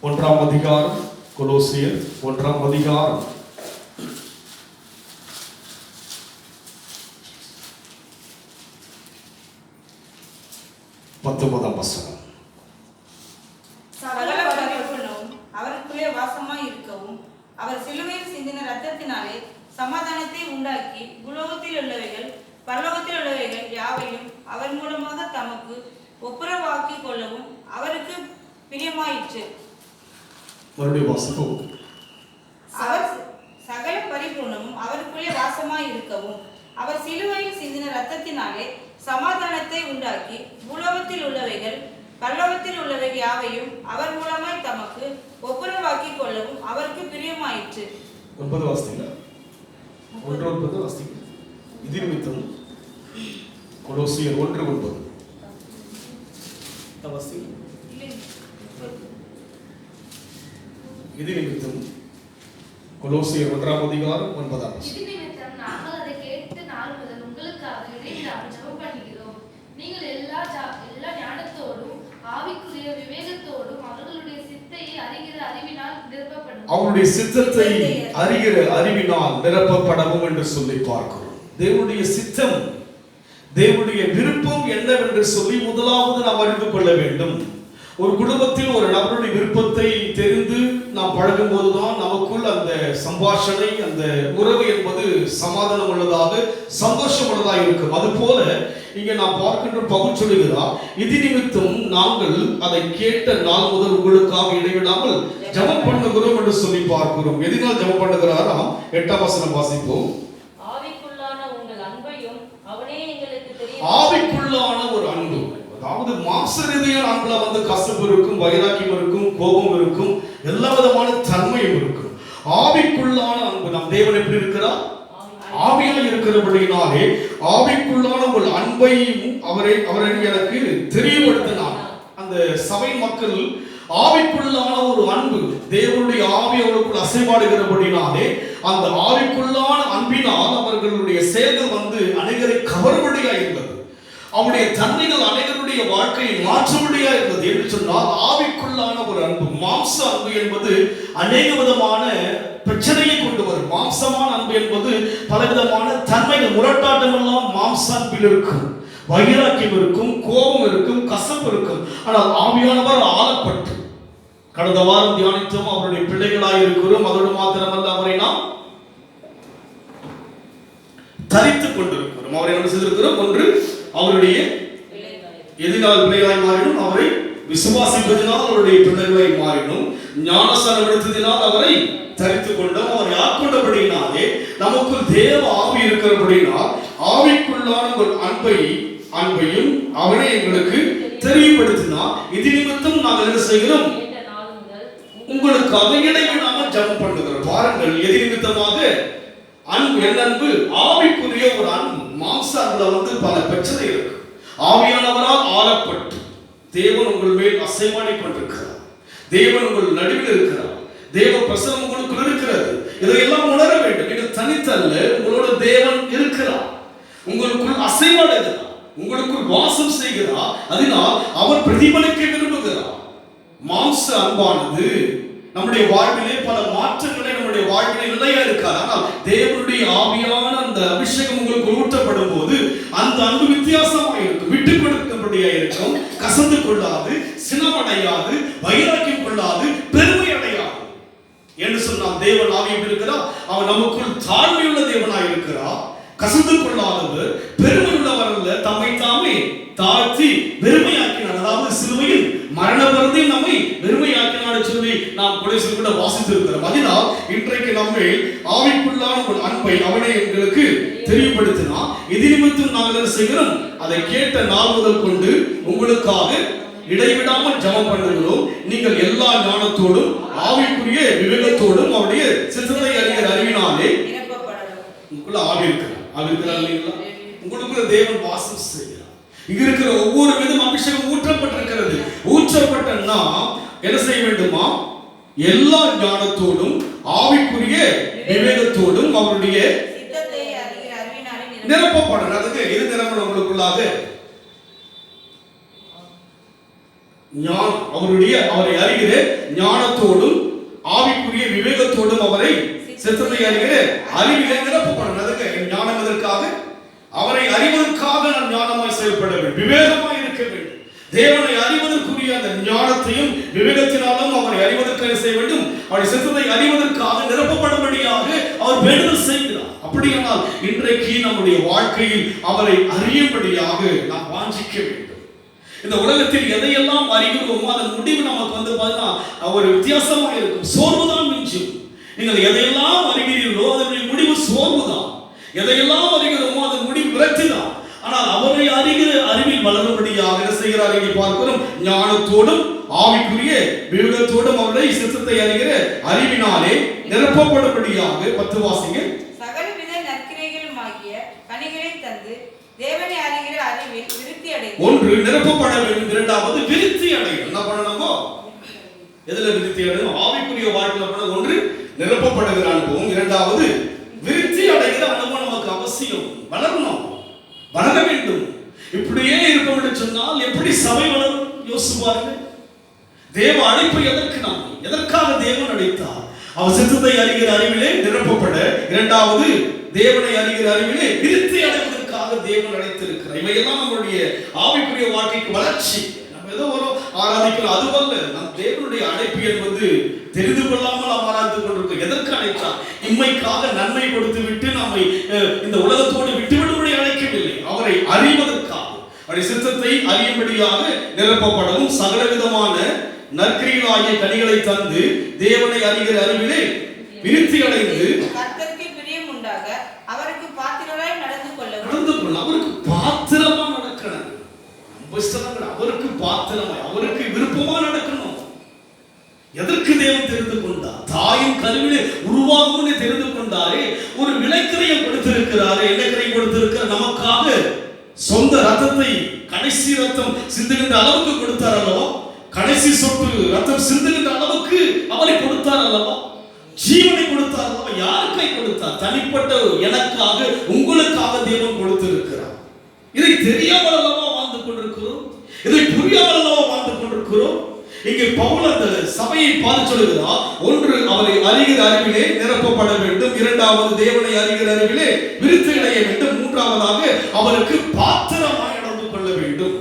ஒன்றாம் அதிகாரம் கொலோசியர் 1ஆம் அதிகாரம் 19ஆம் வசனம். சகல பரிபூரணமும் அவருக்குள்ளே வாசமாய் இருக்கவும் அவர் சிலுவையில் சிந்தின இரத்தத்தினாலே சமாதானத்தை உண்டாக்கி பூலோகத்தில் உள்ளவைகள் பரலோகத்தில் உள்ளவைகள் யாவையும் அவர் மூலமாக தமக்கு ஒப்புரவாக்கிக் கொள்ளவும் அவருக்கு பிரியமாயிற்று. மறுபடியும் வாசிப்போம். அவர் சகல பரிபூரணமும் அவருக்குள்ளே வாசமாய் இருக்கவும் அவர் சிலுவையில் சிந்தின இரத்தத்தினாலே சமாதானத்தை உண்டாக்கி பூலோகத்தில் உள்ளவைகள் பரலோகத்தில் உள்ளவைகள் யாவையும் அவர் மூலமாய் தமக்கு ஒப்புரவாக்கிக் கொள்ளவும் அவருக்கு பிரியமாயிற்று. 9 வாசித்தீங்க. 1:9 வாசித்தீங்க. இது நிமித்தம் கொலோசியர் 1:9 வாசித்தீங்க. இது நிமித்தம் கொலோசியர் 1ஆம் அதிகாரம் 9ஆம் வசனம். இது நிமித்தம் நாங்கள் அதை கேட்டு நாள் முதல் உங்களுக்காக இடைவிடாமல் ஜெபம் பண்ணுகிறோம். நீங்கள் எல்லா ஞானத்தோடும் ஆவிக்குரிய விவேகத்தோடும் அவர்களுடைய சித்தையை அறிகிற அறிவினால் நிரப்பப்படும். அவருடைய சித்தத்தை அறிகிற அறிவினால் நிரப்பப்படவும் என்று சொல்லி பார்க்கிறோம். தேவனுடைய சித்தம், தேவனுடைய விருப்பம் என்னவென்று சொல்லி முதலாவது நாம் அறிந்து கொள்ள வேண்டும். ஒரு குடும்பத்தில் ஒரு நபருடைய விருப்பத்தை தெரிந்து நாம் பழகும் போதுதான் நமக்குள் அந்த சம்பாஷணை, அந்த உறவு என்பது சமாதானம் உள்ளதாக சந்தோஷம் உள்ளதாக இருக்கும். அது போல இங்கே நாம் பார்க்கின்ற பவுல் சொல்லுகிறார், இது நிமித்தம் நாங்கள் அதை கேட்ட நாள் முதல் உங்களுக்காக இடைவிடாமல் ஜெபம் பண்ணுகிறோம் என்று சொல்லி பார்க்கிறோம். எதனால் ஜெபம் பண்ணுகிறாராம்? 8ஆம் வசனம் வாசிப்போம். ஆவிக்குள்ளான உங்கள் அன்பையும் அவனே எங்களுக்கு தெரியும். ஆவிக்குள்ளான ஒரு அன்பு, அதாவது மாம்ச ரீதியான அன்புல கசப்பு இருக்கும், வைராக்கியம் இருக்கும், கோபம் இருக்கும், எல்லா விதமான தன்மையும் இருக்கும். ஆவிக்குள்ளான அன்பு, நம் தேவன் எப்படி இருக்கிறார்? ஆவியாய் இருக்கிறபடியினாலே ஆவிக்குள்ளான உங்கள் அன்பையும் அவரை எனக்கு தெரியப்படுத்தினார். அந்த சபை மக்கள் ஆவிக்குள்ளான ஒரு அன்பு, தேவனுடைய ஆவி அவர்களுக்குள் அசைவாடுகிறபடினாலே அந்த ஆவிக்குள்ளான அன்பினால் அவர்களுடைய செயல்கள் அநேகரை கவர்படியா இருந்தது. அவருடைய தன்மைகள் அனைவருடைய வாழ்க்கையை மாற்றும்படியா இருந்தது. என்று சொன்னால் ஆவிக்குள்ளான ஒரு அன்பு. மாம்ச அன்பு என்பது அநேக விதமான பிரச்சனையை கொண்டு வரும். மாம்சமான அன்பு என்பது பலவிதமான தன்மைகள், முரட்டாட்டம் எல்லாம் மாம்ச அன்பில் இருக்கும். வைராக்கியம் இருக்கும், கோபம் இருக்கும், கசப்பு இருக்கும். ஆனால் ஆவியானவர் ஆளப்பட்டு கடந்த வாரம் தியானித்தோம். அவருடைய பிள்ளைகளாய் இருக்கிறோம். அதோடு மாத்திரமல்ல, அவரை நாம் தரித்துக் கொண்டிருக்கிறோம். அவரை என்ன செய்திருக்கிறோம்? ஒன்று, அவருடைய எதினால் பிள்ளைகளாய் மாறினும், அவரை விசுவாசிப்பதினால் அவருடைய பிள்ளைகளாய் மாறினும், ஞானஸ்நானம் எடுத்ததினால் அவரை தரித்துக் கொண்டோம். அவரை ஆட்கொண்டபடியினாலே நமக்குள் தேவ ஆவி இருக்கிறபடினால் ஆவிக்குள்ளான ஒரு அன்பையும் அவனை எங்களுக்கு தெரியப்படுத்தினார். இது நிமித்தம் நாங்கள் என்ன செய்கிறோம்? உங்களுக்காக இடைவிடாமல் ஜெபம் பண்ணுகிறோம். பாருங்கள், எது நிமித்தமாக அன்பு? என்ன அன்பு? ஆவிக்குரிய ஒரு அன்பு. மாம்ச அன்புல பல பிரச்சனை இருக்கு. ஆவியானவரால் ஆளப்பட்டு தேவன் உங்கள் மேல் அசைவாடி கொண்டிருக்கிறார். தேவன் உங்கள் நடுவில் இருக்கிறார். தேவ பிரசனம் உங்களுக்குள் இருக்கிறது. இதையெல்லாம் உணர வேண்டும். நீங்கள் தனித்தல்ல, உங்களோட தேவன் இருக்கிறார். உங்களுக்குள் அசைவாடுகிறார், உங்களுக்குள் வாசம் செய்கிறார். அதனால் அவர் பிரதிபலிக்க விரும்புகிறார். மாம்ச அன்பானது நம்முடைய வாழ்விலே பல மாற்றங்களை நம்முடைய வாழ்விலே நிலையா இருக்காது. ஆனால் தேவனுடைய ஆவியான அந்த அபிஷேகம் உங்களுக்கு ஊற்றப்படும் போது அந்த அன்பு வித்தியாசமாக இருக்கும். விட்டுக் கொடுக்கும்படியா இருக்கும். கசந்து கொள்ளாது, சினமடையாது, வைராக்கியம் கொள்ளாது, பெருமை அடையாது. என்று சொன்னால் தேவன் ஆவி எப்படி இருக்கிறார்? அவர் நமக்குள் தாழ்மையுள்ள தேவனாய் இருக்கிறார். கசந்து கொள்ளாதவர், பெருமை உள்ளவர் அல்ல. தம்மை தாமே தாழ்த்தி வெறுமையாக்கினார். அதாவது சிலுவையில் மரண பருந்தை நம்மை வெறுமையாக்கினார் சொல்லி நாம் கொலைசில் கூட வாசித்திருக்கிறோம். அதனால் இன்றைக்கு நம்மை ஆவிக்குள்ளான ஒரு அன்பை அவனை எங்களுக்கு தெரியப்படுத்தினார். இது நிமித்தம் நாங்கள் என்ன செய்கிறோம்? அதை கேட்ட நாள் முதல் கொண்டு உங்களுக்காக இடைவிடாமல் ஜெபம் பண்ணுகிறோம். நீங்கள் எல்லா ஞானத்தோடும் ஆவிக்குரிய விவேகத்தோடும் அவருடைய சித்தத்தை அறிகிற அறிவினாலே உங்களுக்குள்ள ஆவி இருக்கிறார். ஆவி இருக்கிறார் இல்லைங்களா? உங்களுக்குள்ள தேவன் வாசம் செய்கிறார். இங்க இருக்கிற ஒவ்வொரு விதம் அபிஷேகம் ஊற்றப்பட்டிருக்கிறது. ஊற்றப்பட்ட நாம் என்ன செய்ய வேண்டுமா? எல்லா ஞானத்தோடும் ஆவிக்குரிய விவேகத்தோடும் அவருடைய சித்தத்தை அறிகிற அறிவினாலே நிரப்பப்படணும். அதுக்கு எது நிரப்பணும்? உங்களுக்குள்ளாக அவரை அறிகிற ஞானத்தோடும் ஆவிக்குரிய விவேகத்தோடும் அவரை சித்தத்தை அறிகிற அறிவிலே நிரப்பப்படும். அதுக்கு ஞானம் எதற்காக? அவரை அறிவதற்காக நான் ஞானமாய் செயல்பட வேண்டும், விவேகமாய் இருக்க வேண்டும். தேவனை அறிவதற்குரிய அந்த ஞானத்தையும் விவேகத்தினாலும் அவரை அறிவதற்காக செய்ய வேண்டும். அவருடைய சித்தத்தை அறிவதற்காக நிரப்பப்படும்படியாக அவர் வேண்டுதல் செய்கிறார். அப்படியானால் இன்றைக்கு நம்முடைய வாழ்க்கையில் அவரை அறியும்படியாக நாம் வாஞ்சிக்க வேண்டும். இந்த உலகத்தில் எதையெல்லாம் அறிகிறோமோ அதன் முடிவு நமக்கு வந்து பார்த்தா ஒரு வித்தியாசமாக இருக்கும். சோர்வுதான் மிஞ்சும். நீங்கள் எதையெல்லாம் அறிகிறீர்களோ அதனுடைய முடிவு சோர்வுதான். எதையெல்லாம் அறிகிறோமோ அதன் முடிவு விரக்தி தான். ஆனால் அவரை அறிகிற அறிவில் வளரும்படியாக என்ன செய்கிறார்? இங்கே பார்க்கிறோம், ஞானத்தோடும் ஆவிக்குரிய விவேகத்தோடும் அவருடைய சித்தத்தை அறிகிற அறிவினாலே நிரப்பப்படும்படியாக. 10 வாசிங்க. சகலவித நற்கிரைகளுமாகிய கனிகளை தந்து தேவனை அறிகிற அறிவில் விருத்தி அடையும். ஒன்று நிரப்பப்பட வேண்டும், இரண்டாவது விருத்தி அடையும். என்ன பண்ணணுமோ? எதுல விருத்தி அடையும்? ஆவிக்குரிய வாழ்க்கையில பண்ண ஒன்று நிரப்பப்படுகிற அனுபவம், இரண்டாவது விருத்தி அடைகிற அனுபவம் நமக்கு அவசியம். வளரணும், வளர வேண்டும். இப்படியே இருப்போம் என்று சொன்னால் எப்படி சபை வளரும்? யோசிப்பார்கள். தேவ அழைப்பு எதற்காக தேவன் அழைத்தார்? அவர் சித்தத்தை அறிகிற அறிவிலே நிரப்பப்பட, இரண்டாவது தேவனை அறிகிற அறிவிலே விருத்தி அடைவதற்காக தேவன் அழைத்திருக்கிறார். இவையெல்லாம் நம்முடைய ஆவிக்குரிய வாழ்க்கைக்கு வளர்ச்சி. நம்ம ஏதோ ஒரு ஆராதிக்கிறோம், அதுவல்ல. நம் தேவனுடைய அழைப்பு என்பது தெரிந்து கொள்ளாமல் நாம் ஆராய்ந்து கொண்டிருக்கிறோம். எதற்கு அழைத்தார்? இம்மைக்காக நன்மை கொடுத்து விட்டு நம்மை இந்த உலகத்தோடு விட்டுவிடும்படி அழைக்கவில்லை. அவரை அறிவதற்காக, அவருடைய சித்தத்தை அறியும்படியாக நிரப்பப்படவும், சகலவிதமான நற்கிரைகளாகிய கனிகளை தந்து தேவனை அறிகிற அறிவிலே விருத்தி அடைந்து கர்த்தருக்கு பிரியம் உண்டாக அவருக்கு பாத்திரமாய் நடந்து கொள்ள. அவருக்கு பாத்திரமா நடக்கணும். அவருக்கு பாத்திரமாய், அவருக்கு விருப்பமா நடக்கணும். எதற்கு தேவன் தெரிந்து கொண்டார்? தாயின் கருவிலே உருவாகும்னு தெரிந்து கொண்டாரே. ஒரு விலைக்கிரையை கொடுத்திருக்கிறாரே. என்ன கிரை கொடுத்திருக்கிறார்? நமக்காக சொந்த ரத்தத்தை, கடைசி ரத்தம் சிந்துகின்ற அளவுக்கு கொடுத்தார் அல்லவா? கடைசி சொட்டு ரத்தம் சிந்துகின்ற அளவுக்கு அவரை கொடுத்தார் அல்லவா? ஜீவனை கொடுத்தார் அல்லவா? யாருக்காய் கொடுத்தார்? தனிப்பட்ட எனக்காக, உங்களுக்காக தேவன் கொடுத்திருக்கிறார். இதை தெரியாமல் அல்லவா வாழ்ந்து கொண்டிருக்கிறோம்? இதை புரியாமல் அல்லவா வாழ்ந்து கொண்டிருக்கிறோம்? இங்கே பவுல் அந்த சபையை பார்த்து சொல்கிறார், ஒன்று அவரை அறிகிற அறிவிலே நிரப்பப்பட வேண்டும், இரண்டாவது தேவனை அறிகிற அறிவிலே விருத்தி அடைய வேண்டும், மூன்றாவதாக அவருக்கு பாத்திரமாய் நடந்து கொள்ள வேண்டும்.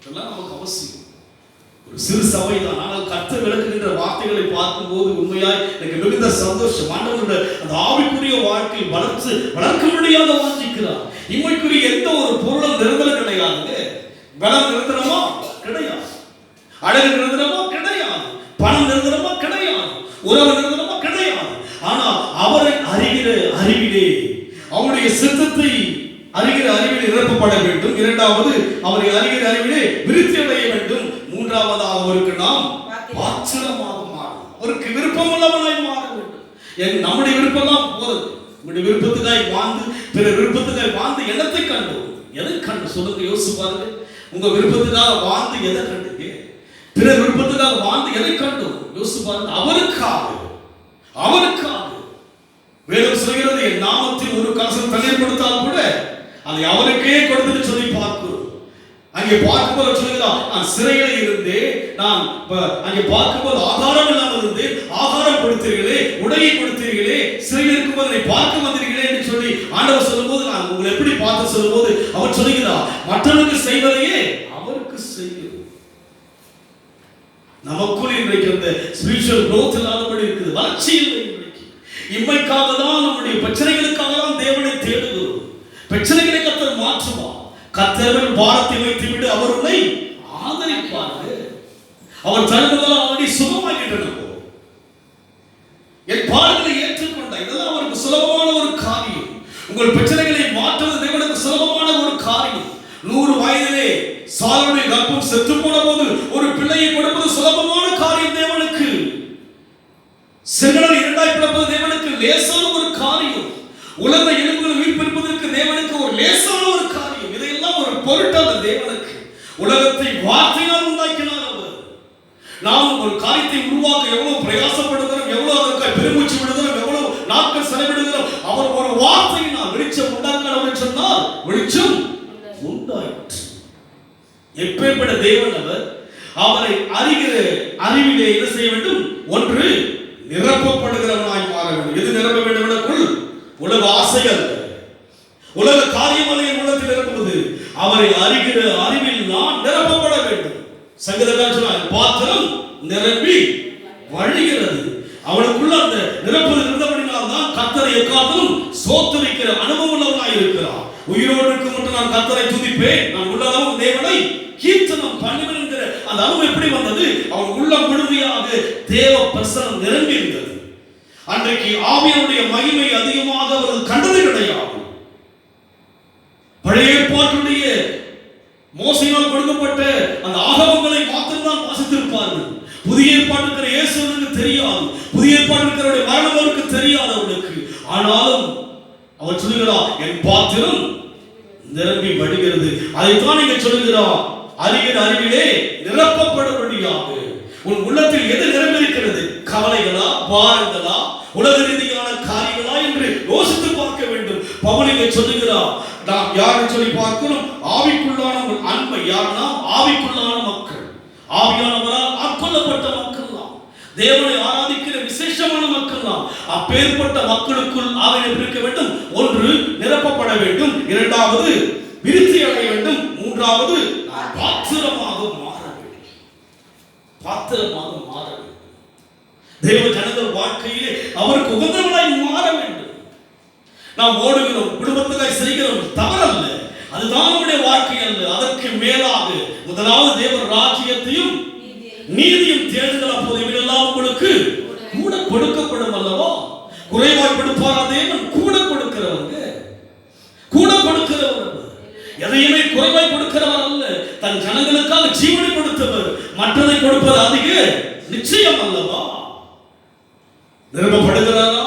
இதெல்லாம் நமக்கு அவசியம். ஒரு சிறு சபைதான், ஆனால் கர்த்தர் விளக்குகின்ற வார்த்தைகளை பார்க்கும்போது உண்மையாய் எனக்கு மிகுந்த சந்தோஷம். ஆண்டவருடைய அந்த ஆவிக்குரிய வாழ்க்கை வளர்க்க முடியாத வாஞ்சிக்கிறார். இம்மைக்குரிய எந்த ஒரு பொருளும் நிரந்தரம் கிடையாதுங்க. பலம் நிரந்தரமா கிடையாது, அழகு நிரந்தரமா கிடையாது, பணம் நிரந்தரமா கிடையாது, உறவு நிரந்தரமா கிடையாது. ஆனா அவரை அறிகிற அறிவிலே, அவருடைய சித்தத்தை அறிகிற அறிவிலே நிரப்பப்பட வேண்டும், இரண்டாவது அவரை அறிகிற அறிவிலே விருத்தி அடைய வேண்டும், மூன்றாவதாக அவருக்கு நாம் பாத்திரமாக மாறும், அவருக்கு விருப்பம் உள்ளவனாய் மாற வேண்டும். நம்முடைய விருப்பம்லாம் போறது. நம்முடைய விருப்பத்துக்காய் வாழ்ந்து, பிற விருப்பத்துக்காய் வாழ்ந்து எண்ணத்தை கண்டோம். எதை கண்டு சொல்லுங்க, யோசிச்சு பாருங்க. உங்க விருப்பத்துக்காக வாழ்ந்து எதை கண்டுங்க? பிற விருப்பத்துக்காக வாழ்ந்து எதை கண்டோம்? யோசிச்சு பாருங்க. அவருக்காக வேதம் சொல்கிறது, என் நாமத்தில் ஒரு கலசம் தண்ணீர் கொடுத்தால் கூட அதை அவருக்கே கொடுத்துட்டு சொல்லி பார்க்கிறோம். அங்கே பார்க்கும்போது சொல்லுகிறார், நான் சிறையில இருந்தேன், நான் அங்கே பார்க்கும்போது ஆகாரம் இல்லாமல் இருந்தேன், ஆகாரம் கொடுத்தீர்களே, உடையை கொடுத்தீர்களே, சிறையில் இருக்கும்போது என்னை பார்க்க வந்தீர்களே என்று சொல்லி ஆண்டவர் சொல்லும்போது, நான் உங்களை எப்படி பார்த்து சொல்லும்போது அவர் சொல்லுகிறார், மற்றவருக்கு செய்வதையே அவருக்கு செய்கிறது. நமக்குள் இன்றைக்கு அந்த ஸ்பிரிச்சுவல் growth இல்லாதபடி இருக்குது, வளர்ச்சி இல்லை. இன்றைக்கு இம்மைக்காக தான், நம்முடைய பிரச்சனைகளுக்காக தான் தேவனை தேடுகிறோம். பிரச்சனைகளை கர்த்தர் மாற்றுவார். கர்த்தரின் பாரத்தை வைத்து விடு, அவர் உன்னை ஆதரிப்பார். அவர் தருவதால் அவனை சுகமாக்கிட்டு என் பாடுகளை ஏற்றுக்கொண்ட, இதெல்லாம் அவருக்கு சுலபமான ஒரு காரியம். உங்கள் பிரச்சனைகளை மாற்றுவது தேவனுக்கு சுலபமான ஒரு காரியம். 100 வயதிலே சாலோனுடைய கர்ப்பம் செத்து போன போது ஒரு பிள்ளையை கொடுப்பது சுலபமான காரியம் தேவனுக்கு. செங்கடல் இரண்டாய் பிளப்பது தேவனுக்கு லேசான ஒரு காரியம். உலக எலும்புகளை உயிர்ப்பிப்பதற்கு தேவனுக்கு ஒரு லேசான ஒரு காரியம். இதையெல்லாம் ஒரு பொருட்டல்ல தேவனுக்கு. உலகத்தை வார்த்தையால் உண்டாக்கினார் அவர். நாம் ஒரு காரியத்தை உருவாக்க எவ்வளவு பிரயாசப்படுகிறோம், எவ்வளவு அதற்காக பெருமூச்சு விடுகிறோம், எவ்வளவு நாட்கள் செலவிடுகிறோம். அவர் ஒரு வார்த்தையினால் வெளிச்சம் உண்டாக்கணும் சொன்னால் வெளிச்சம் உண்டாயிற்று. எப்பேற்பட்ட தேவன் அவர்! அவரை அறிகிற அறிவிலே என்ன செய்ய வேண்டும்? ஒன்று நிரப்பப்படுகிறவனாய் மாற வேண்டும். எது நிரப்ப வேண்டும்? எனக்குள் உலக ஆசை அல்ல, உலக காரியம் அல்ல என் உள்ளத்தில் நிரப்புவது. அவரை அறிகிற அறிவில் நான் நிரப்பப்பட வேண்டும். சங்கீதக்காரன் சொன்னார், பாத்திரம் நிரம்பி வழிகிறது. அவனுக்குள்ள அந்த நிரப்புதல் இருந்தபடினால் தான் கர்த்தரை எக்காலத்திலும் ஸ்தோத்திரிக்கிற அனுபவம் உள்ளவனாய் இருக்கிறான். உயிரோடு இருக்கும் மட்டும் நான் கர்த்தரை துதிப்பேன், நான் உள்ளளவும் தேவனை கீர்த்தனம் பண்ணுவேன் என்கிற அந்த அனுபவம் எப்படி வந்தது? அவன் உள்ள முழுமையாக தேவ பிரசன்னம் நிரம்பி இருந்தது. அன்றைக்கு ஆவியானுடைய மகிமை அதிகமாக அவர்கள் கண்டது கிடையாது. பழைய ஏற்பாட்டுடைய மோசையினால் கொடுக்கப்பட்ட அந்த ஆகமங்களை மாத்திரம்தான் வாசித்திருப்பார்கள். புதிய ஏற்பாட்டுக்கிற இயேசுவுக்கு தெரியாது, புதிய ஏற்பாட்டுக்கிற மரணம் அவருக்கு தெரியாது அவனுக்கு. ஆனாலும் அவர் சொல்லுகிறார், என் பாத்திரம் நிரம்பி வடிகிறது. அதைத்தான் நீங்க சொல்லுகிறார், அறிகிற அறிவிலே நிரப்பப்படும்படியாக. உன் உள்ளத்தில் எது நிரம்பியிருக்கிறது? கவலைகளா, பாரங்களா, உலக ரீதியான காரியங்களா என்று யோசித்து பார்க்க வேண்டும். பவுலிலே சொல்லுகிறார், நாம் யாரை சொல்லி பார்க்கிறோம்? ஆவிக்குள்ளான உங்கள் அன்பை. யார்னா? ஆவிக்குள்ளான மக்கள், ஆவியானவரால் ஆட்கொள்ளப்பட்ட மக்கள் தான், தேவனை ஆராதிக்கிற விசேஷமான மக்கள் தான். அப்பேற்பட்ட மக்களுக்குள் ஆவியை இருக்க வேண்டும். ஒன்று நிரப்பப்பட வேண்டும், இரண்டாவது விருத்தி அடைய வேண்டும், மூன்றாவது பாத்திரமாக மாற வேண்டும். பாத்திரமாக மாற வேண்டும். தேவ ஜனங்கள் வாழ்க்கையிலே அவருக்கு உகந்தவனாய் மாற வேண்டும். நாம் ஓடுகிறோம், குடும்பத்துக்காய் செய்கிறோம், தவறல்ல, அதுதான் நம்முடைய வாழ்க்கை அல்ல. அதற்கு மேலாக முதலாவது தேவ ராஜ்யத்தையும் நீதியும் தேடுதல், அப்போது இவையெல்லாம் உங்களுக்கு கூட கொடுக்கப்படும் அல்லவா? குறைவாய் கொடுப்பாரா தேவன்? கூட கொடுக்கிறவங்க, கூட கொடுக்கிறவர், எதையுமே குறைவாய் கொடுக்கிறவர் அல்ல. தன் ஜனங்களுக்காக ஜீவனை கொடுத்தவர், மற்றதை கொடுப்பது அதிக நிச்சயம் அல்லவா? நிரப்பப்படுகிறாரா?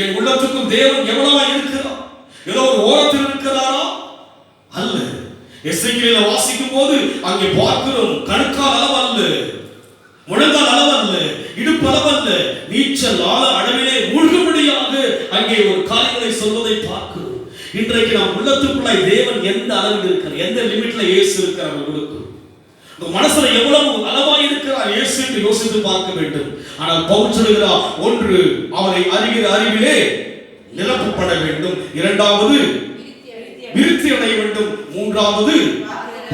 என் உள்ளத்துக்கும் தேவன் எவ்வளவா இருக்கிறார்? ஏதோ ஒரு ஓரத்தில் இருக்கிறாரா? அல்ல. எசேக்கியேல வாசிக்கும் போது அங்கே பார்க்கிறோம், கணுக்கால் அளவல்ல, முழங்கால் அளவல்ல, இடுப்பு அளவல்ல, நீச்சல் ஆழ அளவிலே மூழ்கும்படியாக அங்கே ஒரு காரியங்களை சொல்வதை பார்க்கிறோம். இன்றைக்கு நாம் உள்ளத்துக்குள்ளாய் தேவன் எந்த அளவில் இருக்கிறார், எந்த லிமிட்ல இயேசு இருக்கிறார் உங்களுக்கு மனசுல எவ்வளவு அளவாய் இருக்கிறார் இயேசு என்று யோசித்து பார்க்க வேண்டும். ஆனால் பவுல் சொல்கிறார், ஒன்று அவரை அறிகிற அறிவிலே நிரப்பப்பட வேண்டும், இரண்டாவது விருத்தி அடைய வேண்டும், மூன்றாவது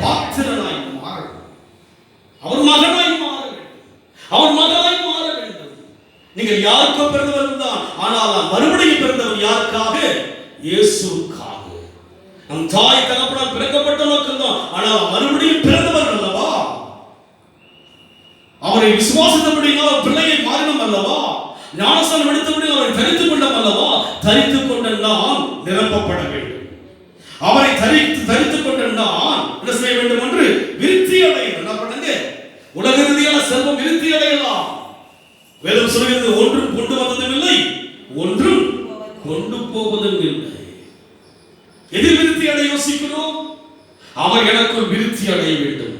பாத்திரனாய் மாற வேண்டும், அவர் மகனாய் மாற வேண்டும், அவர் மகனாய் மாற வேண்டும். நீங்கள் யாருக்கோ பிறந்தவர் தான், ஆனால் மறுபடியும் பிறந்தவர் யாருக்காக? இயேசுவுக்காக. நம் தாய் தகப்பனால் பிறக்கப்பட்ட மக்கள் தான், ஆனால் மறுபடியும் பிறந்தவர் அல்லவா? அவரை விசுவாசித்தபடியால் பிள்ளையை மாறினோம் அல்லவா? ஞானஸ்நானம் எடுத்தபடி அவரை தரித்துக் கொண்டோம் அல்லவா? தரித்துக் கொண்ட நாம் நிரப்பப்பட வேண்டும். அவரை தரித்துக் கொண்ட நாம் என்ன செய்ய வேண்டும்? என்று விருத்தி அடைய. என்ன பண்ணுங்க? உலக ரீதியான செல்வம் விருத்தி அடையலாம். வேதம் சொல்கிறது, ஒன்றும் கொண்டு வந்ததும் இல்லை, ஒன்றும் கொண்டு போவதும் இல்லை. எதிர் விருத்தி அடைய யோசிக்கிறோம். அவர் எனக்குள் விருத்தி அடைய வேண்டும்,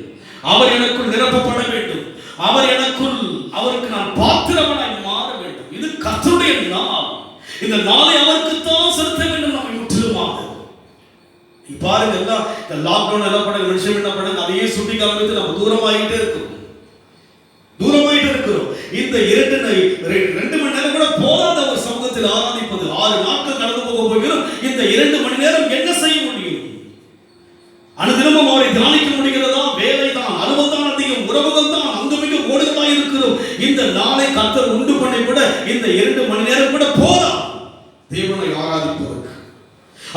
அவர் எனக்குள் நிரப்பப்பட வேண்டும், அவர் எனக்குள், அவருக்கு நான் பாத்திரமாய் மாற வேண்டும். இது கர்த்தருடைய நாள். இந்த நாளை அவருக்குத்தான் செலுத்த வேண்டும். நம்மை முற்றிலுமாக பாருங்க, எல்லாம் இந்த லாக்டவுன் எல்லாம் பண்ண மனுஷன் என்ன பண்ண அதையே சுட்டி காமித்து நம்ம தூரமாயிட்டே இருக்கிறோம். இந்த 2 மணி நேரம் கூட போதாத ஒரு சமூகத்தில் ஆராதிப்பது. 6 நாட்கள் கடந்து போக போகிறோம். இந்த 2 மணி நேரம் என்ன செய்ய முடியும்? அனுதினமும் அவரை தியானிக்க முடிகிறதா? வேலை தான், அலுவல் தான் அதிகம், உறவுகள் தான், அங்குமிக ஓடுகளாய் இருக்கிறோம். இந்த நாளை கர்த்தர் உண்டு பண்ணி கூட இந்த 2 மணி நேரம் கூட போதா தேவனை ஆராதிப்பதற்கு.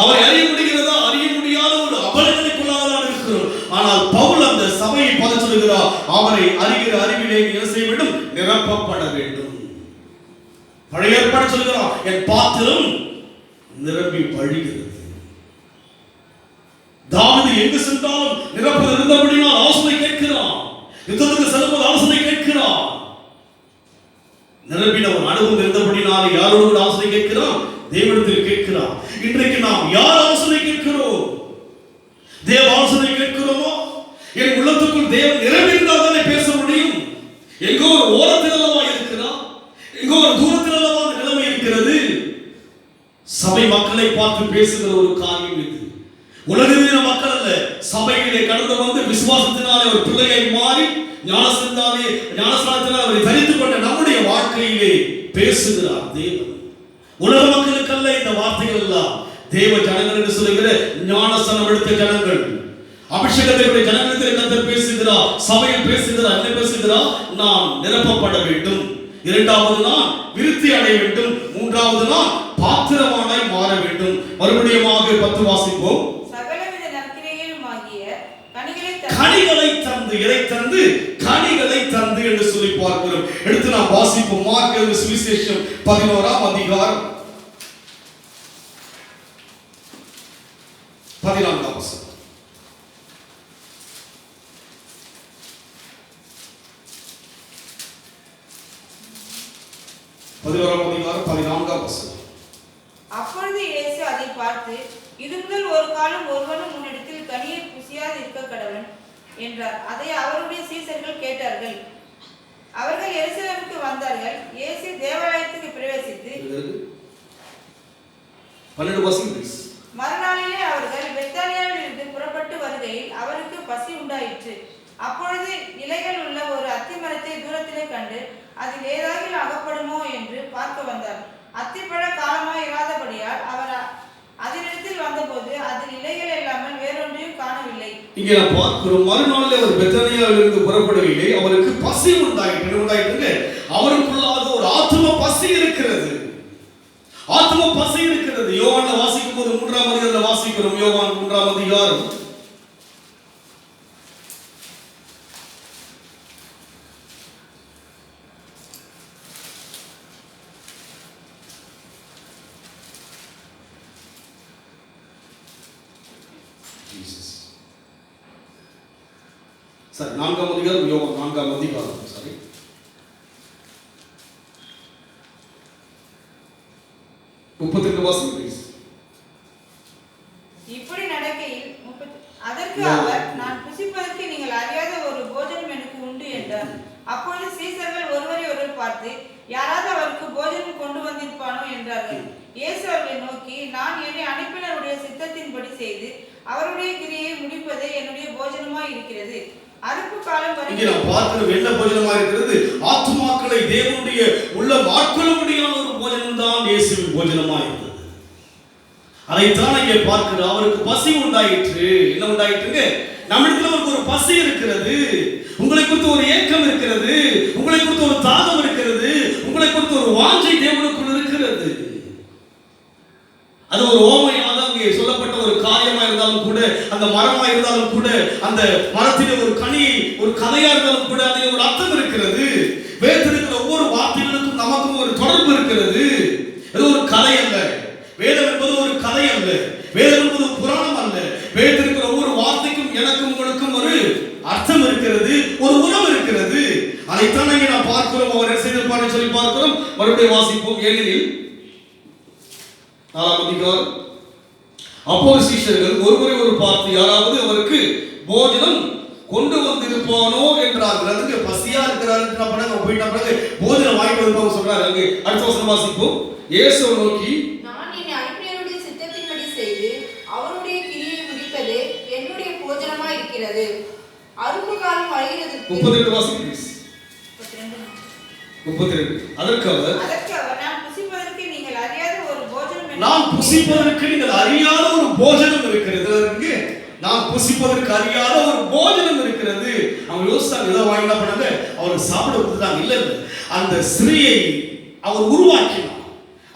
அவரை அறிய முடிகிறதா? அறிய முடியாத ஒரு அபலங்களுக்குள்ளாதான் இருக்கிறோம். ஆனால் பவுல் அந்த சபையை பார்த்து சொல்கிறார், அவரை அறிகிற அறிவிலே என்ன செய்ய வேண்டும்? நிரப்பப்பட வேண்டும். பழைய ஏற்பாடு சொல்கிறார், என் பாத்திரம் நிரம்பி வழிகிறது. தாவீது எங்கு சென்றாலும் நிரப்பது இருந்தபடியால் ஆலோசனை கேட்கிறான். யுத்தத்துக்கு செல்லும்போது ஆலோசனை கேட்கிறான். நிரம்பின ஒரு அனுபவம் இருந்தபடினால யாரோடு ஆலோசனை கேட்கிறான்? தேவனிடத்தில் கேட்கிறான். இன்றைக்கு நாம் யார் ஆலோசனை கேட்கிறோம்? தேவ ஆலோசனை கேட்கிறோமோ? என் உள்ளத்துக்குள் தேவன் நிரம்பி இருந்தால் தானே பேச முடியும். எங்கோ ஒரு ஓரத்தில் அல்லவா இருக்கிறான், எங்கோ ஒரு தூரத்தில் அல்லவா அந்த நிலைமை இருக்கிறது. சபை மக்களை பார்த்து பேசுகிற ஒரு காரியம் இது. உலகின மக்கள் அல்ல, சபையிலே கடந்து வந்து விசுவாசத்தினாலே ஒரு பிள்ளையை மாறி ஞானஸ்நானத்தினால் அவரை தரித்துக் கொண்ட நம்முடைய வாழ்க்கையிலே பேசுகிறார் தேவன். உலக மக்களுக்கு அல்ல இந்த வார்த்தைகள் எல்லாம், தேவ ஜனங்கள் என்று சொல்லுகிற ஞானஸ்நானம் எடுத்த ஜனங்கள், அபிஷேகத்தை ஜனங்களிடத்தில் கர்த்தர் பேசுகிறார், சபையில் பேசுகிறார். என்ன பேசுகிறார்? நான் நிரப்பப்பட வேண்டும், இரண்டாவது நான் விருத்தி அடைய வேண்டும், மூன்றாவது நான் பாத்திரமானாய் மாற வேண்டும். மறுபடியும் 10 வாசிப்போம். சகலவித நற்கிரியையுமாகிய கனிகளை தந்து, எதை தந்து? கனிகளை தந்து என்று சொல்லி பார்க்கிறோம். எடுத்து நாம் வாசிப்போம். மார்க் எழுதின சுவிசேஷம் 11ஆம் அதிகாரம் 14ஆம் வசனம். அப்பொழுது இயேசு அதை பார்த்து, இது முதல் ஒரு காலம் ஒருவனும் உன்னிடத்தில் கனியை புசியாது இருக்க கடவன் என்றார். அதை அவருடைய சீசர்கள் கேட்டார்கள். அவர்கள் எருசலேமுக்கு வந்தார்கள். இயேசு தேவாலயத்துக்கு பிரவேசித்து மறுநாளிலே அவர்கள் பெத்தானியாவில் இருந்து புறப்பட்டு வருகையில் அவருக்கு பசி உண்டாயிற்று. அப்பொழுது இலைகள் உள்ள ஒரு அத்திமரத்தை தூரத்திலே கண்டு அதில் ஏதாவது அகப்படுமோ என்று பார்க்க வந்தார். அத்திப்பழ காலமாய் இராதபடியால் அவர் அதனிடத்தில் வந்தபோது அதில் இலைகள் இல்லாமல் வேறொன்றையும் காணவில்லை. இங்கே நாம் பார்க்கிறோம், மறுநாளில் அவர் பெத்தானியாவில் இருந்து புறப்படவில்லை, அவருக்கு பசி உண்டாயிற்று. அவருக்குள்ளாக ஒரு ஆத்தும பசி இருக்கிறது, ஆத்தும பசி இருக்கிறது. யோவான்ல வாசிக்கும் போது 3ஆம் அதிகாரத்தில் வாசிக்கிறோம். யோவான் 3ஆம் அதிகாரம் 4ஆம் அதிகாரம், யோவான் 4ஆம் அதிகாரம் 32 வாசிங்க. இப்படி நடக்கையில் அதற்கு அவர், நான் புசிப்பதற்கு நீங்கள் அறியாத ஒரு போஜனம் எனக்கு உண்டு என்றார். அப்பொழுது சீசர்கள் ஒருவரை ஒருவர் பார்த்து, யாராவது அவருக்கு போஜனம் கொண்டு வந்திருப்பானோ என்றார்கள். இயேசு அவர்களை நோக்கி, நான் என்னை அனுப்பினருடைய சித்தத்தின்படி செய்து அவருடைய கிரியை முடிப்பதே என்னுடைய போஜனமாய் இருக்கிறது. அறுப்பு காலம் இங்கே நாம் பார்க்கிறோம் என்ன போஜனமா இருக்கிறது? ஆத்துமாக்களை தேவனுடைய உள்ள ஆட்கொள்ளும்படியான ஒரு போஜனம் தான் இயேசுவின் போஜனமா இருந்தது. அதைத்தான் இங்கே பார்க்கிறோம். அவருக்கு பசி உண்டாயிற்று. என்ன உண்டாயிற்றுங்க? நம்மிடத்தில் அவருக்கு ஒரு பசி இருக்கிறது, உங்களை குறித்து ஒரு ஏக்கம் இருக்கிறது, உங்களை குறித்து ஒரு தாகம் இருக்கிறது, உங்களை குறித்து ஒரு வாஞ்சை தேவனுக்குள் இருக்கிறது. அது ஒரு ஓமையாக அங்கே சொல்லப்பட்ட ஒரு காரியமா இருந்தாலும் கூட, அந்த மரமா இருந்தாலும் கூட, அந்த மரத்திலே ஒரு கனியை ஒரு கதையா இருந்தாலும் கூட அதில் ஒரு அர்த்தம் இருக்கிறது. வேதத்தில் இருக்கிற ஒவ்வொரு வார்த்தைகளுக்கும் நமக்கும் ஒரு தொடர்பு இருக்கிறது. அது ஒரு கதை அல்ல. வேதம் என்பது ஒரு கதை அல்ல. வேதம் என்பது புராணம் அல்ல. வேதத்தில் இருக்கிற ஒவ்வொரு வார்த்தைக்கும் எனக்கும் உங்களுக்கும் ஒரு அர்த்தம் இருக்கிறது, ஒரு உறவு இருக்கிறது. அதைத்தான் இங்கே நாம் பார்க்கிறோம். அவர் என்ன செய்திருப்பார் சொல்லி பார்க்கிறோம். மறுபடியும் வாசிப்போம். ஏனெனில் 4ஆம் அதிகாரம், அப்போது சீஷர்கள் ஒருவரை ஒரு பார்த்து, யாராவது அவருக்கு போஜனம் கொண்டு வந்திருப்பானோ என்றார்கள். அதுக்கு பசியா இருக்கிறாரு போயிட்டாங்க, போஜனம் வாங்கிட்டு வருவாங்க சொல்றாரு. அங்கே அடுத்த வசனம் வாசிப்போம். இயேசு நோக்கி, நான் என்னை அனுப்பினருடைய சித்தத்தின்படி செய்து அவருடைய கிரியை முடிப்பதே என்னுடைய போஜனமாய் இருக்கிறது. அறுப்பு காலம் வருகிறது. 32 வாசிப்போம். 32. அதற்கு அவர், நான் புசிப்பதற்கு நீங்கள் அறியாத ஒரு போஜனம் இருக்கிறது. நான் புசிப்பதற்கு அறியாத ஒரு போஜனம் இருக்கிறது. அவங்க யோசிச்சாங்க, ஏதோ வாங்கினா பண்ணாங்க, அவருக்கு சாப்பிட கொடுத்தாங்க. இல்ல, அந்த ஸ்திரீயை அவர் உருவாக்கினார்.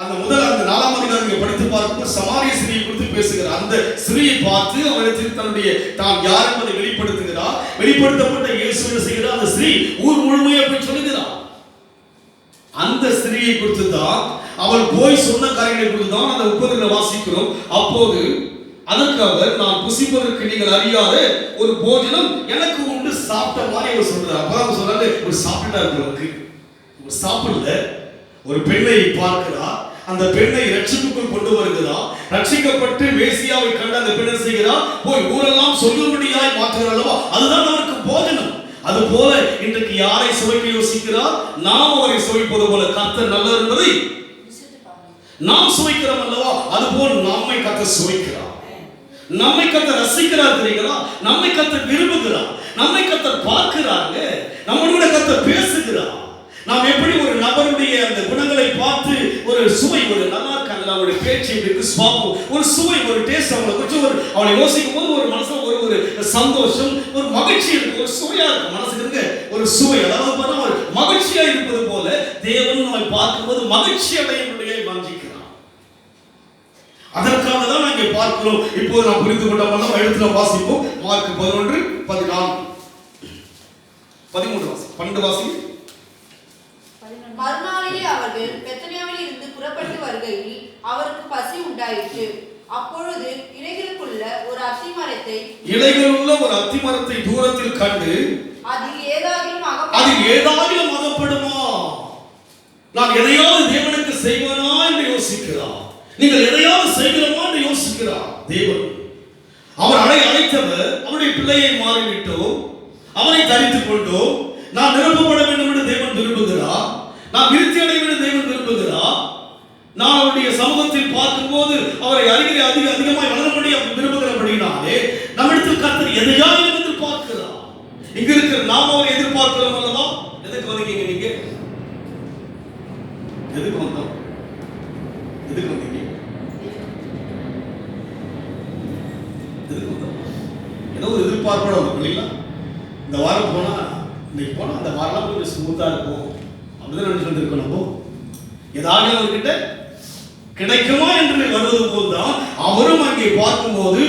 அந்த 4ஆம் அதிகாரம் படித்து பார்க்கும்போது சமாரிய ஸ்திரீயை குறித்து பேசுகிறார். அந்த ஸ்திரீயை பார்த்து அவரிடத்தில் தன்னுடைய தான் யார் என்பதை வெளிப்படுத்துகிறார். வெளிப்படுத்தப்பட்ட இயேசு என்ன செய்கிறார்? அந்த ஸ்திரீ ஊர் முழுமையா போய் சொல்லுகிறார். அந்த ஸ்திரீயை குறித்து தான், அவள் போய் சொன்ன காரியங்களை குறித்து தான் அந்த 30 வாசிக்கிறோம். அப்போது அதற்கு அவர், நான் புசிப்பதற்கு நீங்கள் அறியாத ஒரு போஜனம் எனக்கு உண்டு, சாப்பிட்ட மாதிரி அவர் சொல்றார். அப்பதான் சொல்றாரு, ஒரு சாப்பிட்டாருக்கு ஒரு சாப்பிடல. ஒரு பெண்ணை பார்க்கிறார், அந்த பெண்ணை ரட்சிப்புக்குள் கொண்டு வருகிறார். ரட்சிக்கப்பட்டு மேசியாவை கண்டு அந்த பெண்ணை செய்கிறார், போய் ஊரெல்லாம் சொல்லும்படியாய் மாற்றுகிறார் அல்லவா? அதுதான் அவருக்கு போஜனம். அது போல இன்றைக்கு யாரை சுவைக்க யோசிக்கிறார்? நாம் அவரை சுவைப்பது போல கர்த்தர் நல்லவர் என்பதை நாம் சுவைக்கிறோம் அல்லவா? அது போல் நம்மை கர்த்தர் சுவைக்கிறார். நம்மை கர்த்தர் ரசிக்கிறார் தெரியுங்களா? நம்மை கர்த்தர் விரும்புகிறார், நம்மை கர்த்தர் பார்க்கிறாங்க, நம்மளோட கர்த்தர் பேசுகிறார். நாம் எப்படி ஒரு நபருடைய அந்த குணங்களை பார்த்து ஒரு சுவை, ஒரு நல்லா இருக்காங்க அவருடைய பேச்சு இருக்கு, சுவாபம், ஒரு சுவை, ஒரு டேஸ்ட், அவங்களை குறித்து ஒரு அவளை யோசிக்கும் போது ஒரு மனசுல ஒரு சந்தோஷம், ஒரு மகிழ்ச்சி இருக்கு, ஒரு சுவையா இருக்கு, மனசுக்கு இருக்கு ஒரு சுவை. அதாவது பார்த்தா ஒரு மகிழ்ச்சியா இருப்பது போல தேவன் நம்மை பார்க்கும்போது மகிழ்ச்சி அடையும்படியாக வாஞ்சிக்கிறார். அதற்காக தான் நாம் இங்கே பார்க்கிறோம். இப்போது நாம் புரிந்து கொண்டோம். எழுத்துல வாசிப்போம். மார்க் 11:14-13 வாசி, 12 வாசி. மறுநாளிலே அவர்கள் பெத்தனியாவில் இருந்து புறப்பட்டு வருகையில் அவருக்கு பசி உண்டாயிற்று. அப்பொழுது இலைகளுள்ள ஒரு அத்திமரத்தை தூரத்தில் கண்டு அதில் ஏதாகிலும் அகப்படுமா, நான் எதையாவது தேவனுக்கு செய்வனா என்று யோசிக்கிறார். நீங்கள் எதையாவது செய்கிறோமா என்று யோசிக்கிறார் தேவன். அவர் அழைத்தவர் அவருடைய பிள்ளையை மாறிவிட்டோம், அவரை தரித்துக் கொண்டோம். நான் நிரப்பப்பட வேண்டும் என்று தேவன் விரும்புகிறார், நான் விருத்தி அடைய வேண்டும் தேவன் விரும்புகிறார். நான் அவருடைய சமூகத்தில் பார்க்கும்போது அவரை அறிகிற அதிகமாய் வளரும்படி விரும்புகிறபடினாலே நம்மிடத்தில் கர்த்தர் எதையாவது எதிர்பார்க்கிறார். இங்க இருக்கிற நாம் அவரை எதிர்பார்க்கிறோம் அல்லவா? எதுக்கு வந்தீங்க நீங்க? எதுக்கு வந்தோம்? எதுக்கு வந்தீங்க? எதுக்கு வந்தோம்? ஏதோ ஒரு எதிர்பார்ப்போட வந்தோம் இல்லைங்களா? இந்த வாரம் போனா, இன்னைக்கு போனா அந்த வாரம் கொஞ்சம் ஸ்மூத்தா இருக்கும் அப்படிதான் நினைச்சு வந்திருக்கணும். ஏதாவது அவர்கிட்ட கிடைக்குமா என்று வருவது போல்தான் அவரும் அங்கே பார்க்கும்போது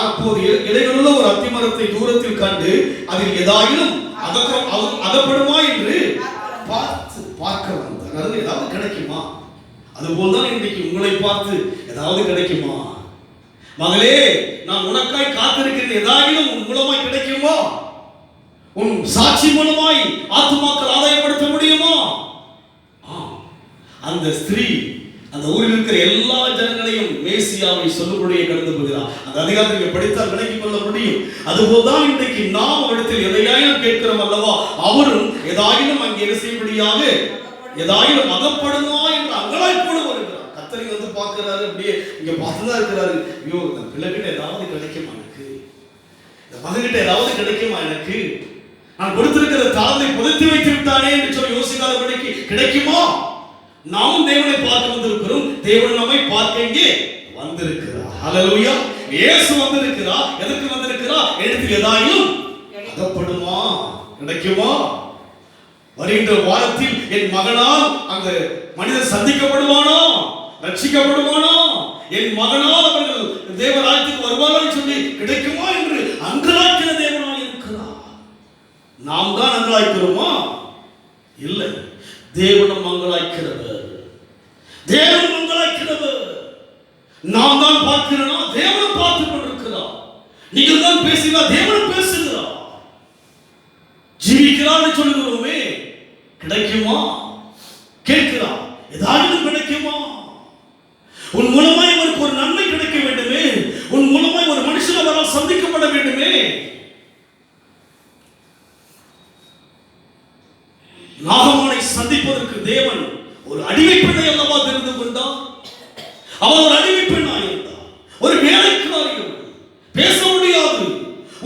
அப்போது இலைகளுள்ள ஒரு அத்திமரத்தை தூரத்தில் கண்டு அதில் ஏதாயிலும் அகப்படுமா என்று பார்க்க வந்தார். அதாவது ஏதாவது கிடைக்குமா? அதுபோல்தான் இன்றைக்கு உங்களை பார்த்து ஏதாவது கிடைக்குமா? மகளே, நான் உனக்காய் காத்திருக்கிறேன், ஏதாயிலும் உன் மூலமாய் கிடைக்குமா? உன் சாட்சி மூலமாய் ஆத்துமாக்கள் ஆதாயப்படுத்த முடியுமா? அந்த ஸ்திரீ அந்த ஊரில் இருக்கிற எல்லா ஜனங்களையும் மேசியாவை சொல்லும்படியே கடந்து போகிறார். அந்த அதிகாரத்தை நீங்கள் படித்தால் விளங்கிக் கொள்ள முடியும். அதுபோல்தான் இன்றைக்கு நாம் அவரிடத்தில் எதையாயிலும் கேட்கிறோம் அல்லவா, அவரும் ஏதாயிலும் அங்கே என்ன செய்யும்படியாக ஏதாயிலும் அகப்படுமா என்று அங்கலாய்ப்போடு வருகிறார். கர்த்தரை வந்து பார்க்கிறாரு, அப்படியே இங்க பார்த்துதான் இருக்கிறாரு. ஐயோ, இந்த பிள்ளைகிட்ட ஏதாவது கிடைக்குமா எனக்கு, இந்த மகன்கிட்ட ஏதாவது கிடைக்குமா எனக்கு, நான் கொடுத்திருக்கிற தாளத்தை புதைத்து வைத்து விட்டானே என்று சொல்லி யோசிக்காதபடிக்கு கிடைக்குமா? நாமும் தேவனை பார்க்க வந்திருக்கிறோம், தேவன் நம்மை பார்க்க இங்கே வந்திருக்கிறார். ஹல்லேலூயா. இயேசு வந்திருக்கிறார். எதற்கு வந்திருக்கிறார்? இடத்தில் ஏதாயிலும் அகப்படுமா, கிடைக்குமா? வருகின்ற வாரத்தில் என் மகனால் அந்த மனிதன் சந்திக்கப்படுவானோ, ரட்சிக்கப்படுவானோ, என் மகனால் அவர்கள் தேவராஜ்யத்துக்கு வருவார்கள் சொல்லி கிடைக்குமா என்று அங்கலாய்க்கிற தேவனாய் இருக்கிறார். நாம் தான் அங்கலாய்க்கிறோமா? இல்லை, தேவனும் மங்களாய்க்கிறவர், தேவனும் மங்களாய்க்கிறவர். நாம் தான் பார்க்கிறோம், தேவனும் பார்த்துக் கொண்டிருக்கிறார். நீங்கள் தான் பேசுகிறார், தேவனும் பேசுகிறார். ஜீவிக்கிறார் சொல்லுகிறோமே, கிடைக்குமா? கேட்கிறார், ஏதாவது கிடைக்குமா? உன் மூலமாய் அவருக்கு ஒரு நன்மை கிடைக்க வேண்டுமே, உன் மூலமாய் ஒரு மனுஷன் அவரால் சந்திக்கப்பட வேண்டுமே. நாகமானை சந்திப்பதற்கு தேவன் ஒரு அடிமை பெண்ணை அல்லவா தெரிந்து கொண்டார். அவன் ஒரு அடிமை பெண்ணாக இருந்தார், ஒரு வேலைக்காரி, பேச முடியாது,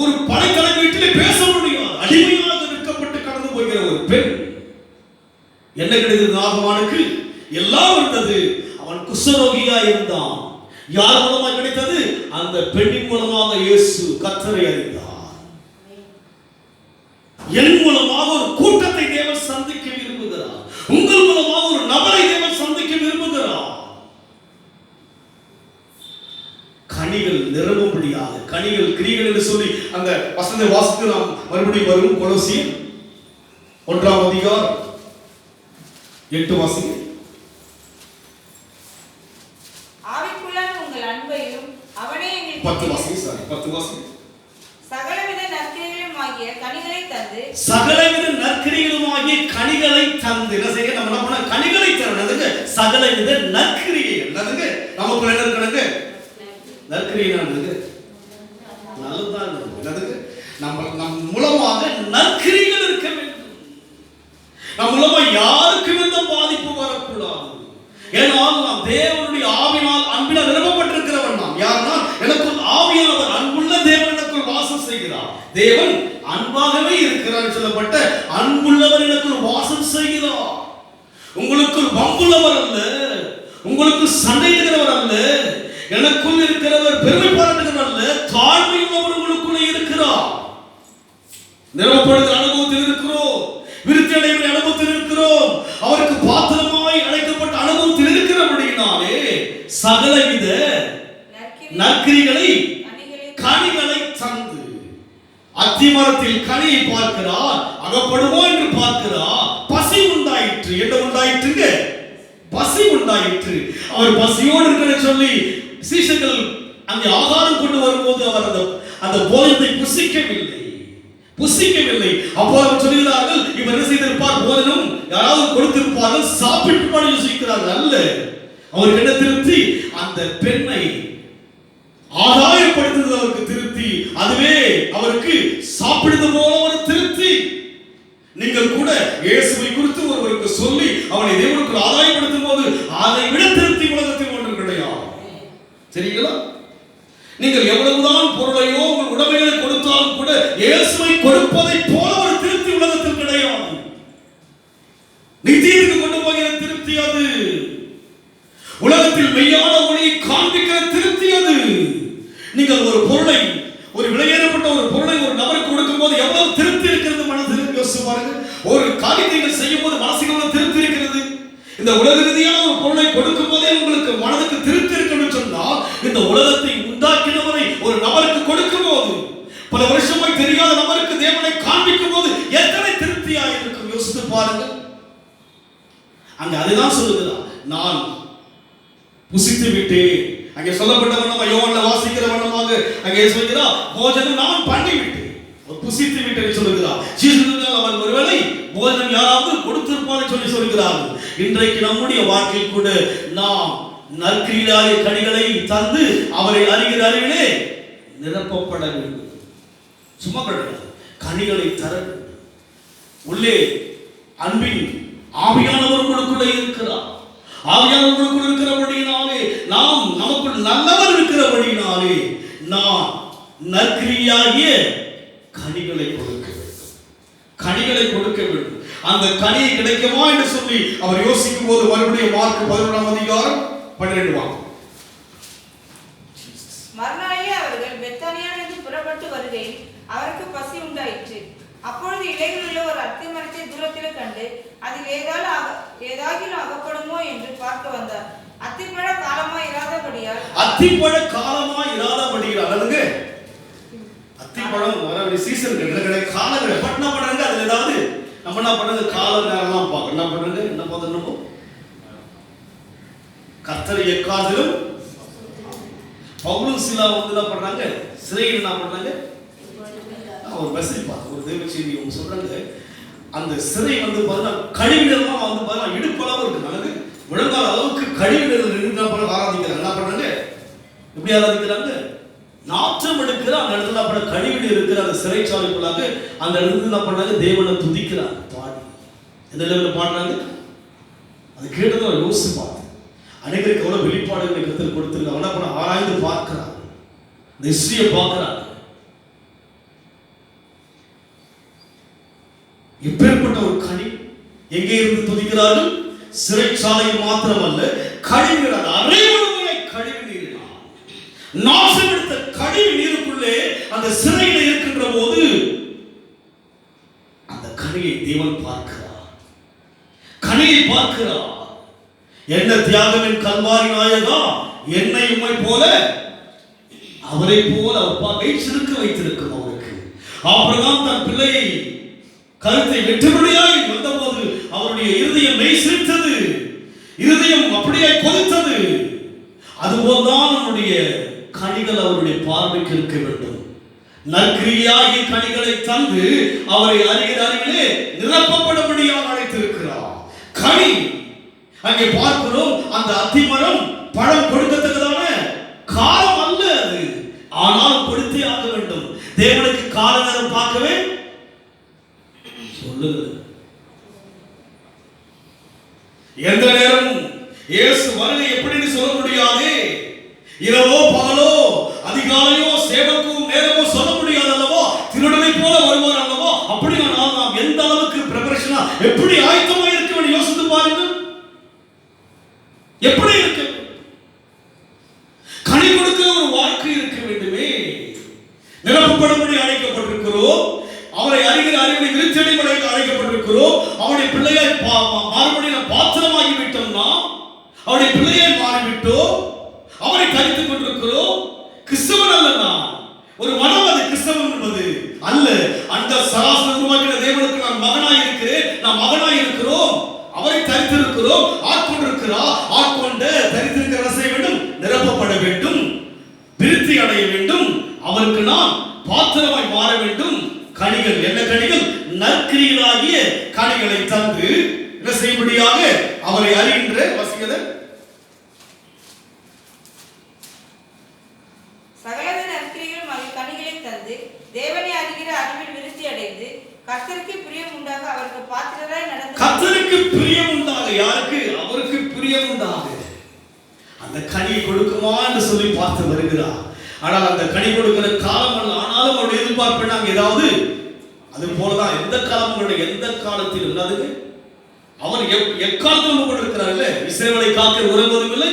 ஒரு படைத்தலை வீட்டிலே பேச முடியாது, அடிமையாக நிற்கப்பட்டு கடந்து போகிற ஒரு பெண். என்ன கிடைத்தது நாகமானுக்கு? எல்லாம் இருந்தது. அவன் குஷ்டரோகியா இருந்தான். யார் மூலமாக கிடைத்தது? அந்த பெண்ணின் மூலமாக இயேசு கர்த்தரை அறிந்தார். என் மூலமாக ஒரு கூட்டத்தை தேவன் சந்திக்க விரும்புகிறார். உங்கள் மூலமாக ஒரு நபரை தேவன் சந்திக்க விரும்புகிறார். கனிகள் நிரம்பும்படியாக, கனிகள் கிரிகள் என்று சொல்லி அந்த வசனத்தை வாசித்து நாம் மறுபடியும் வரும். கொலோசியர் 1ஆம் அதிகாரம் 8 வாசிங்க. ஆவிக்குள்ளான உங்கள் அன்பையும் அவனே எங்களுக்கு 10 வாசிங்க. சாரி, 10 வாசிங்க. சகலவித நற்கிரியைகளுமாகிய கனிகளை தந்து, சகலவித நற்கிரியைகளுமாகிய கனிகளை தந்து, என்ன செய்ய நம்ம என்ன பண்ண? கனிகளை தரணுங்க. சகலவித நற்கிரியை என்னதுங்க? நமக்குள்ள என்ன இருக்கணுங்க? நற்கிரியை என்னதுங்க? நல்லதுதான் என்னதுங்க? நம் மூலமாக நற்கிரிகள் இருக்க வேண்டும். நம் மூலமா யாருக்கும் எந்த பாதிப்பு வரக்கூடாது. ஏனால் நாம் தேவனுடைய ஆவியினால் அன்பினால் நிரப்பப்பட்டிருக்கிறவன். நாம் யாருன்னா எனக்கு ஆவியான செய்கிறார்? தேவன் அன்பாகவே இருக்கிறார் சொல்லப்பட்ட அன்புள்ளவர் எனக்குள் வாசம் செய்கிறார். உங்களுக்குள் வம்புள்ளவர் அல்ல, உங்களுக்கு சண்டையிடுகிறவர் அல்ல, எனக்குள் இருக்கிறவர் பெருமை பாராட்டுகிறவர் அல்ல, தாழ்மை உள்ளவர் உங்களுக்குள்ளே இருக்கிறார். நிரப்பப்படுகிற அனுபவத்தில் இருக்கிறோம், விருத்தி அடைகிற அனுபவத்தில் இருக்கிறோம், அவருக்கு பாத்திரமாய் அழைக்கப்பட்ட அனுபவத்தில் இருக்கிறபடியினாலே சகலவித நற்கிரிகளை கனிகளை தந்து, அத்திமரத்தில் கனியை பார்க்கிறார், அகப்படுமோ என்று பார்க்கிறார். பசி உண்டாயிற்று. என்ன உண்டாயிற்றுங்க? பசி உண்டாயிற்று. அவர் பசியோடு இருக்கிற சொல்லி சீஷர்கள் அங்கே ஆகாரம் கொண்டு வரும்போது அவர் அந்த போதனத்தை புசிக்கவில்லை. அப்போ அவர் சொல்கிறார்கள், இவர் என்ன செய்திருப்பார்? போதனம் யாராவது கொடுத்திருப்பார்கள், சாப்பிட்டு யோசிக்கிறார்கள் அல்ல. அவருக்கு என்ன திருப்தி? அந்த பெண்ணை ஆதாயப்படுத்துவது அவருக்கு திருப்தி. அதுவே அவருக்கு சாப்பிடுவது போல ஒரு திருப்தி. நீங்கள் கூட இயேசுவை குறித்து ஒருவருக்கு சொல்லி அவனை தேவனுக்கு ஆதாயப்படுத்தும் போது அதை விட திருப்தி உலகத்தில் ஒன்று கிடையாது. சரிங்களா? நீங்கள் எவ்வளவுதான் பொருளையோ உங்கள் உடைமைகளை கொடுத்தாலும் கூட இயேசுவை கொடுப்பதை போல ஒரு திருப்தி உலகத்தில் கிடையாது. நித்தியத்துக்கு கொண்டு போகிற திருப்தி அது. உலகத்தில் மெய்யான ஒளியை காண்பிக்கிற திருப்தி அது. நீங்கள் ஒரு பொருளை, ஒரு விலையேறப்பட்ட ஒரு பொருளை ஒரு நபருக்கு கொடுக்கும் போது எவ்வளவு திருப்தி இருக்கிறது மனதில் யோசிச்சு பாருங்க. ஒரு காரியத்தை செய்யும் போது மனசுக்கு எவ்வளவு திருப்தி இருக்கிறது. இந்த உலக ரீதியான ஒரு பொருளை கொடுக்கும் போதே உங்களுக்கு மனதுக்கு திருப்தி இருக்குன்னு சொன்னால், இந்த உலகத்தை உண்டாக்கினவரை ஒரு நபருக்கு கொடுக்கும் போது, பல வருஷமாய் தெரியாத நபருக்கு தேவனை காண்பிக்கும் போது எத்தனை திருப்தியாக இருக்கும் யோசித்து பாருங்க. அங்க அதுதான் சொல்லுகிறார், நான் புசித்து விட்டேன். அங்கே சொல்லப்பட்ட வண்ணமாக யோவான்ல வாசிக்கிற வண்ணமாக அங்கே சொல்கிறார், போஜனம் நான் பண்ணி விட்டேன், புசித்து விட்டேன் சொல்லுகிறார். சீஷர்கள் அவர் ஒருவேளை போஜனம் யாராவது கொடுத்திருப்பான்னு சொல்லி சொல்கிறார்கள். இன்றைக்கு நம்முடைய வாழ்க்கையில் கூட நாம் நற்கிரியாய கனிகளை தந்து அவரை அறிகிற அறிவிலே நிரப்பப்பட வேண்டும். சும்மா கிடையாது, கனிகளை தர வேண்டும். உள்ளே அன்பின் ஆவியானவர் உங்களுக்குள்ளே இருக்கிறார். ஆவியானவர்களுக்குள் இருக்கிறபடியினாலே, நாம் நமக்குள் நல்லவர் இருக்கிறபடியினாலே நாம் நற்கிரியாகிய கனிகளை கொடுக்க வேண்டும். கனிகளை கொடுக்க வேண்டும். அந்த கனியை கிடைக்குமா என்று சொல்லி அவர் யோசிக்கும் போது மறுபடியும் மார்க் 11ஆம் அதிகாரம் 12 வாங்க. மறுநாளிலே அவர்கள் பெத்தானியாவிலிருந்து புறப்பட்டு வருகையில் அவருக்கு பசி உண்டாயிற்று. அப்பொழுது இலைகளுள்ள ஒரு அத்தி மரத்தை தூரத்திலே கண்டு அதில் ஏதாகிலும் அகப்படுமோ என்று பார்க்க வந்தார். அத்திப்பழ காலமா இராதபடியால் அல்லது அத்திப்பழம் வர சீசன் காலங்கள் பட் என்ன பண்றாங்க, அதுல ஏதாவது நம்ம என்ன பண்றது, கால நேரம்லாம் பார்க்க என்ன பண்றது, என்ன பார்த்தோம், கர்த்தரை எக்காதிலும் பவுலும் சீலா வந்து என்ன பண்றாங்க, சிறையில் என்ன பண்றாங்க, ஒரு மெசேஜ் பார்த்து ஒரு தேவ செய்தி அவங்க சொல்றாங்க, அந்த சிறை வந்து பாருங்க கழிவுகள்லாம் வந்து பாருங்க இடுப்பளவு இருக்கு, நமக்கு முழங்கால் அளவுக்கு கழிவுகள் இருந்தா போல ஆராதிக்கிறாங்க. என்ன பண்றாங்க, எப்படி ஆராதிக்கிறாங்க, நாற்றம் எடுக்கிற அந்த இடத்துல அப்ப கழிவுகள் இருக்கிற அந்த சிறைச்சாலைக்குள்ளாக அந்த இடத்துல என்ன பண்றாங்க, தேவனை துதிக்கிறாங்க. பாடி எந்த லெவலில் பாடுறாங்க, அது கேட்டதும் யோசிச்சு பார்த்து அனைவருக்கு எவ்வளவு வெளிப்பாடுகளை கருத்தில் கொடுத்திருக்காங்க. என்ன பண்ண ஆராய்ந்து பார்க்கிறாங்க, இந்த ஹிஸ்டரியை பார்க்கிறாங்க. எப்பேற்பட்ட ஒரு கனி, எங்கே இருந்து துதிக்கிறார்கள், சிறைச்சாலையில் மாத்திரமல்ல கழிவுகள் அரைவடுமையை கழிவு நீரினால் நாசம் எடுத்த கழிவு நீருக்குள்ளே அந்த சிறையில் இருக்கின்ற போது அந்த கனியை தேவன் பார்க்கிறார். கனியை பார்க்கிறார். என்ன தியாகமின் கல்வாரி நாயகா, என்னை உம்மை போல அவரை போல அப்பாவை சிறுக்க வைத்திருக்கும் அவருக்கு. ஆபிரகாம் தன் பிள்ளையை கருத்தை வெற்றுபடியாய் வந்தபோது அவருடைய இருதயம் மெய் சிரித்தது, இருதயம் அப்படியே கொதித்தது. அதுபோல்தான் நம்முடைய கனிகள் அவருடைய பார்வைக்கு இருக்க வேண்டும். நற்கிரியாகிய கனிகளை தந்து அவரை அறிகிற அறிவிலே நிரப்பப்படும்படியாக அழைத்திருக்கிறார். கனி அங்கே பார்க்கிறோம், அந்த அத்திமரம் பழம் கொடுக்கத்தக்கதான காலம் அல்ல அது, ஆனால் கொடுத்தே ஆக வேண்டும். தேவனுக்கு கால நேரம் பார்க்கவே சொல்லுங்க. எந்த நேரமும் இயேசு வருகை எப்படின்னு சொல்ல முடியாது. இரவோ பகலோ அதிகாலையோ சேவக்கும் நேரமோ சொல்ல முடியாது அல்லவோ. எப்படி இருக்க வேண்டும்? கனி கொடுக்கிற ஒரு வாழ்க்கை இருக்க வேண்டுமே. நிரப்பப்படும்படி அழைக்கப்பட்டிருக்கிறோம். அவரை அறிகிற அறிவை விருத்தடைபடி அழைக்கப்பட்டிருக்கிறோம். அவருடைய பிள்ளையாய் மறுபடியும் பாத்திரமாகி விட்டோம்னா அவருடைய பிள்ளையாய் மாறிவிட்டோம். அவரை தரித்துக் கொண்டிருக்கிறோம். கிறிஸ்தவன் அல்ல, ஒரு மனம் அது கிறிஸ்தவன் என்பது அல்ல. அந்த சராசரி உருவாக்கின தேவனுக்கு நான் மகனாய் இருக்கிறேன், நாம் மகனாய் இருக்கிறோம். அவரை தரித்திருக்கிறோம். ஆட்கொண்டிருக்கிறார். ஆட்கொண்ட தரித்திருக்கிற செய்ய வேண்டும், நிரப்பப்பட வேண்டும், விருத்தி அடைய வேண்டும். அவருக்கு நாம் பாத்திரமாய் மாற வேண்டும். கனிகள் என்ன கனிகள்? நற்கிரிகளாகிய கனிகளை தந்து என்ன செய்யும்படியாக அவரை அறிகின்ற வசிகத சகலத நற்கிரிகளும் கனிகளை தந்து தேவனை அறிகிற அறிவில் விருத்தி அடைந்து கர்த்தருக்கு பிரியம் உண்டாக அவருக்கு பாத்திரராய் நடந்து. கர்த்தருக்கு பிரியம் உண்டாக யாருக்கு? அவருக்கு பிரியம் உண்டாக அந்த கனியை கொடுக்குமா என்று சொல்லி பார்த்து வருகிறார். ஆனால் அந்த கனி கொடுக்கிற காலம் அல்ல. ஆனாலும் அவருடைய எதிர்பார்ப்பு நாங்கள் ஏதாவது அது போலதான் எந்த காலங்களுடைய எந்த காலத்திலும் அதுக்கு அவர் எக்காலத்திலும் கூட இருக்கிறார். இஸ்ரவேலை காக்கிற உறவுவதும் இல்லை,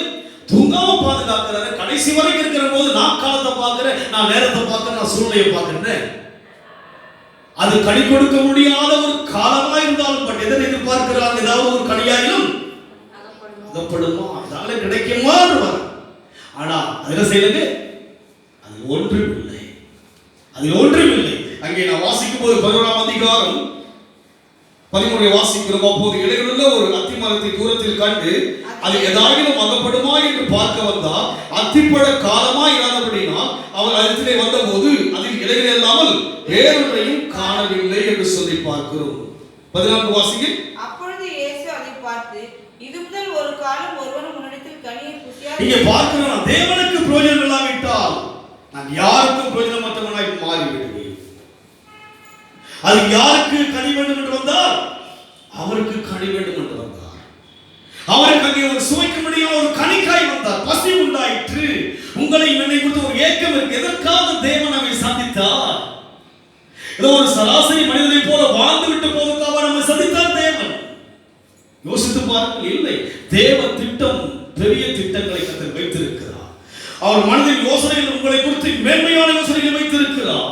தூங்காம பாதுகாக்கிறாரு. கடைசி வரைக்கும் இருக்கிற போது நான் காலத்தை பார்க்கிறேன், நான் நேரத்தை பார்க்கிறேன், நான் சூழ்நிலையை பார்க்கிறேன். அது கனி கொடுக்க முடியாத ஒரு காலமா இருந்தாலும் பட் எதை எதிர்பார்க்கிறாங்க? ஏதாவது ஒரு கனியாயிலும் அகப்படுமா, அதால கிடைக்குமா? ஆனா அதுல செய்யறது அது ஒன்றும் இல்லை, அதில் ஒன்றும் இல்லை. அங்கே நான் வாசிக்கும் போது 11ஆம் அதிகாரம் 13 வாசிக்கிறோம். அப்போது இடையிலுள்ள ஒரு அத்தி மரத்தை தூரத்தில் கண்டு அது ஏதாவது அகப்படுமா என்று பார்க்க வந்தார். அத்திப்பழ காலமா இல்லாதபடினால் அவர் அதிலே வந்த போது அதில் இலைகள் இல்லாமல் வேறொன்றையும் காணவில்லை என்று சொல்லி பார்க்கிறோம். 14 வாசிங்க. அப்பொழுது இயேசு அதை பார்த்து, இது முதல் ஒரு காலம் ஒருவனும் உன்னிடத்தில் கனியை புசியாது. இங்கே பார்க்கிறோம், தேவனுக்கு பிரயோஜனம் இல்லாவிட்டால் நான் யாருக்கும் பிரயோஜனமற்றவனாய் மாறிவிடுவேன். அது யாருக்கு கனி வேண்டும் என்று வந்தார்? அவருக்கு கனி வேண்டும் என்று வந்தார். அவருக்கு அங்கே ஒரு சுவைக்க முடியாத ஒரு கனிக்காய் வந்தார். பசி உண்டாயிற்று. உங்களை என்னை குறித்து ஒரு ஏக்கம் இருக்கு. எதற்காக தேவன் நம்மை சந்தித்தார்? ஏதோ ஒரு சராசரி மனிதனை போல வாழ்ந்து விட்டு போவதற்காக நம்மை சந்தித்தார் தேவன்? யோசித்து பாருங்கள். இல்லை, தேவ திட்டம், பெரிய திட்டங்களை கர்த்தர் வைத்திருக்கிறார். அவர் மனதின் யோசனைகள் உங்களை குறித்து மேன்மையான யோசனைகள் வைத்திருக்கிறார்.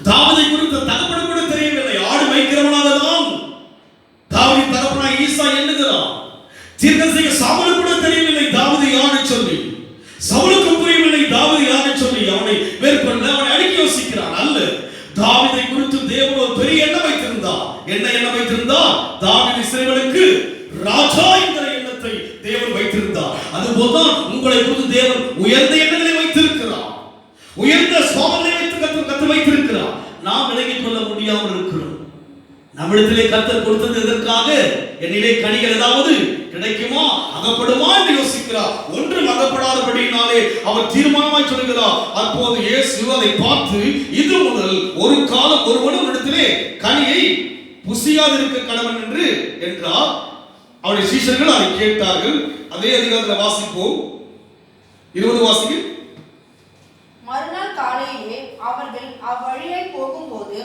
தாவீதை குறித்த தகப்பன் கூட தெரியவில்லை. ஆடு மேய்க்கிறவனாக தான் தாவீதின் தகப்பனாய் ஈசா எண்ணுகிறான். தீர்க்கதரிசி சாமுவேல் கூட தெரியவில்லை தாவீது யாருன்னு சொல்லி. சவுலுக்கு புரியவில்லை தாவீது யாருன்னு சொல்லி. அவனை மேற்கொண்டு அவனை அடிக்க யோசிக்கிறான். அல்ல, தாவீதை குறித்து தேவன் ஒரு பெரிய எண்ணம் வைத்திருந்தார். என்ன எண்ணம் வைத்திருந்தார்? தாவீது இஸ்ரவேலுக்கு ராஜா என்கிற எண்ணத்தை தேவன் வைத்திருந்தார். அதுபோல்தான் உங்களை குறித்து தேவன் உயர்ந்த எண்ணங்களை வைத்திருக்கிறார். உயர்ந்த சுவாபங்களை வைத்து கத்து வைத்திருக்கிறார். நாம் விலகிக் கொள்ள முடியாமல் இருக்கிறோம். நம்மிடத்திலே கர்த்தர் கொடுத்தது எதற்காக? என்னிலே கனிகள் ஏதாவது கிடைக்குமா, அகப்படுமா என்று யோசிக்கிறார். ஒன்றும் அகப்படாதபடியினாலே அவர் தீர்மானமாய் சொல்கிறார். அப்போது இயேசு அதை பார்த்து, இது முதல் ஒரு காலம் ஒருவனும் இடத்திலே கனியை புசியாதிருக்க கடவன் என்று என்றார். அவருடைய சீஷர்கள் அதை கேட்டார்கள். அதே அதிகாரத்தில் வாசிப்போம். 20 வாசிங்க. மறுநாள் காலையிலே அவர்கள் அவ்வழியை போகும்போது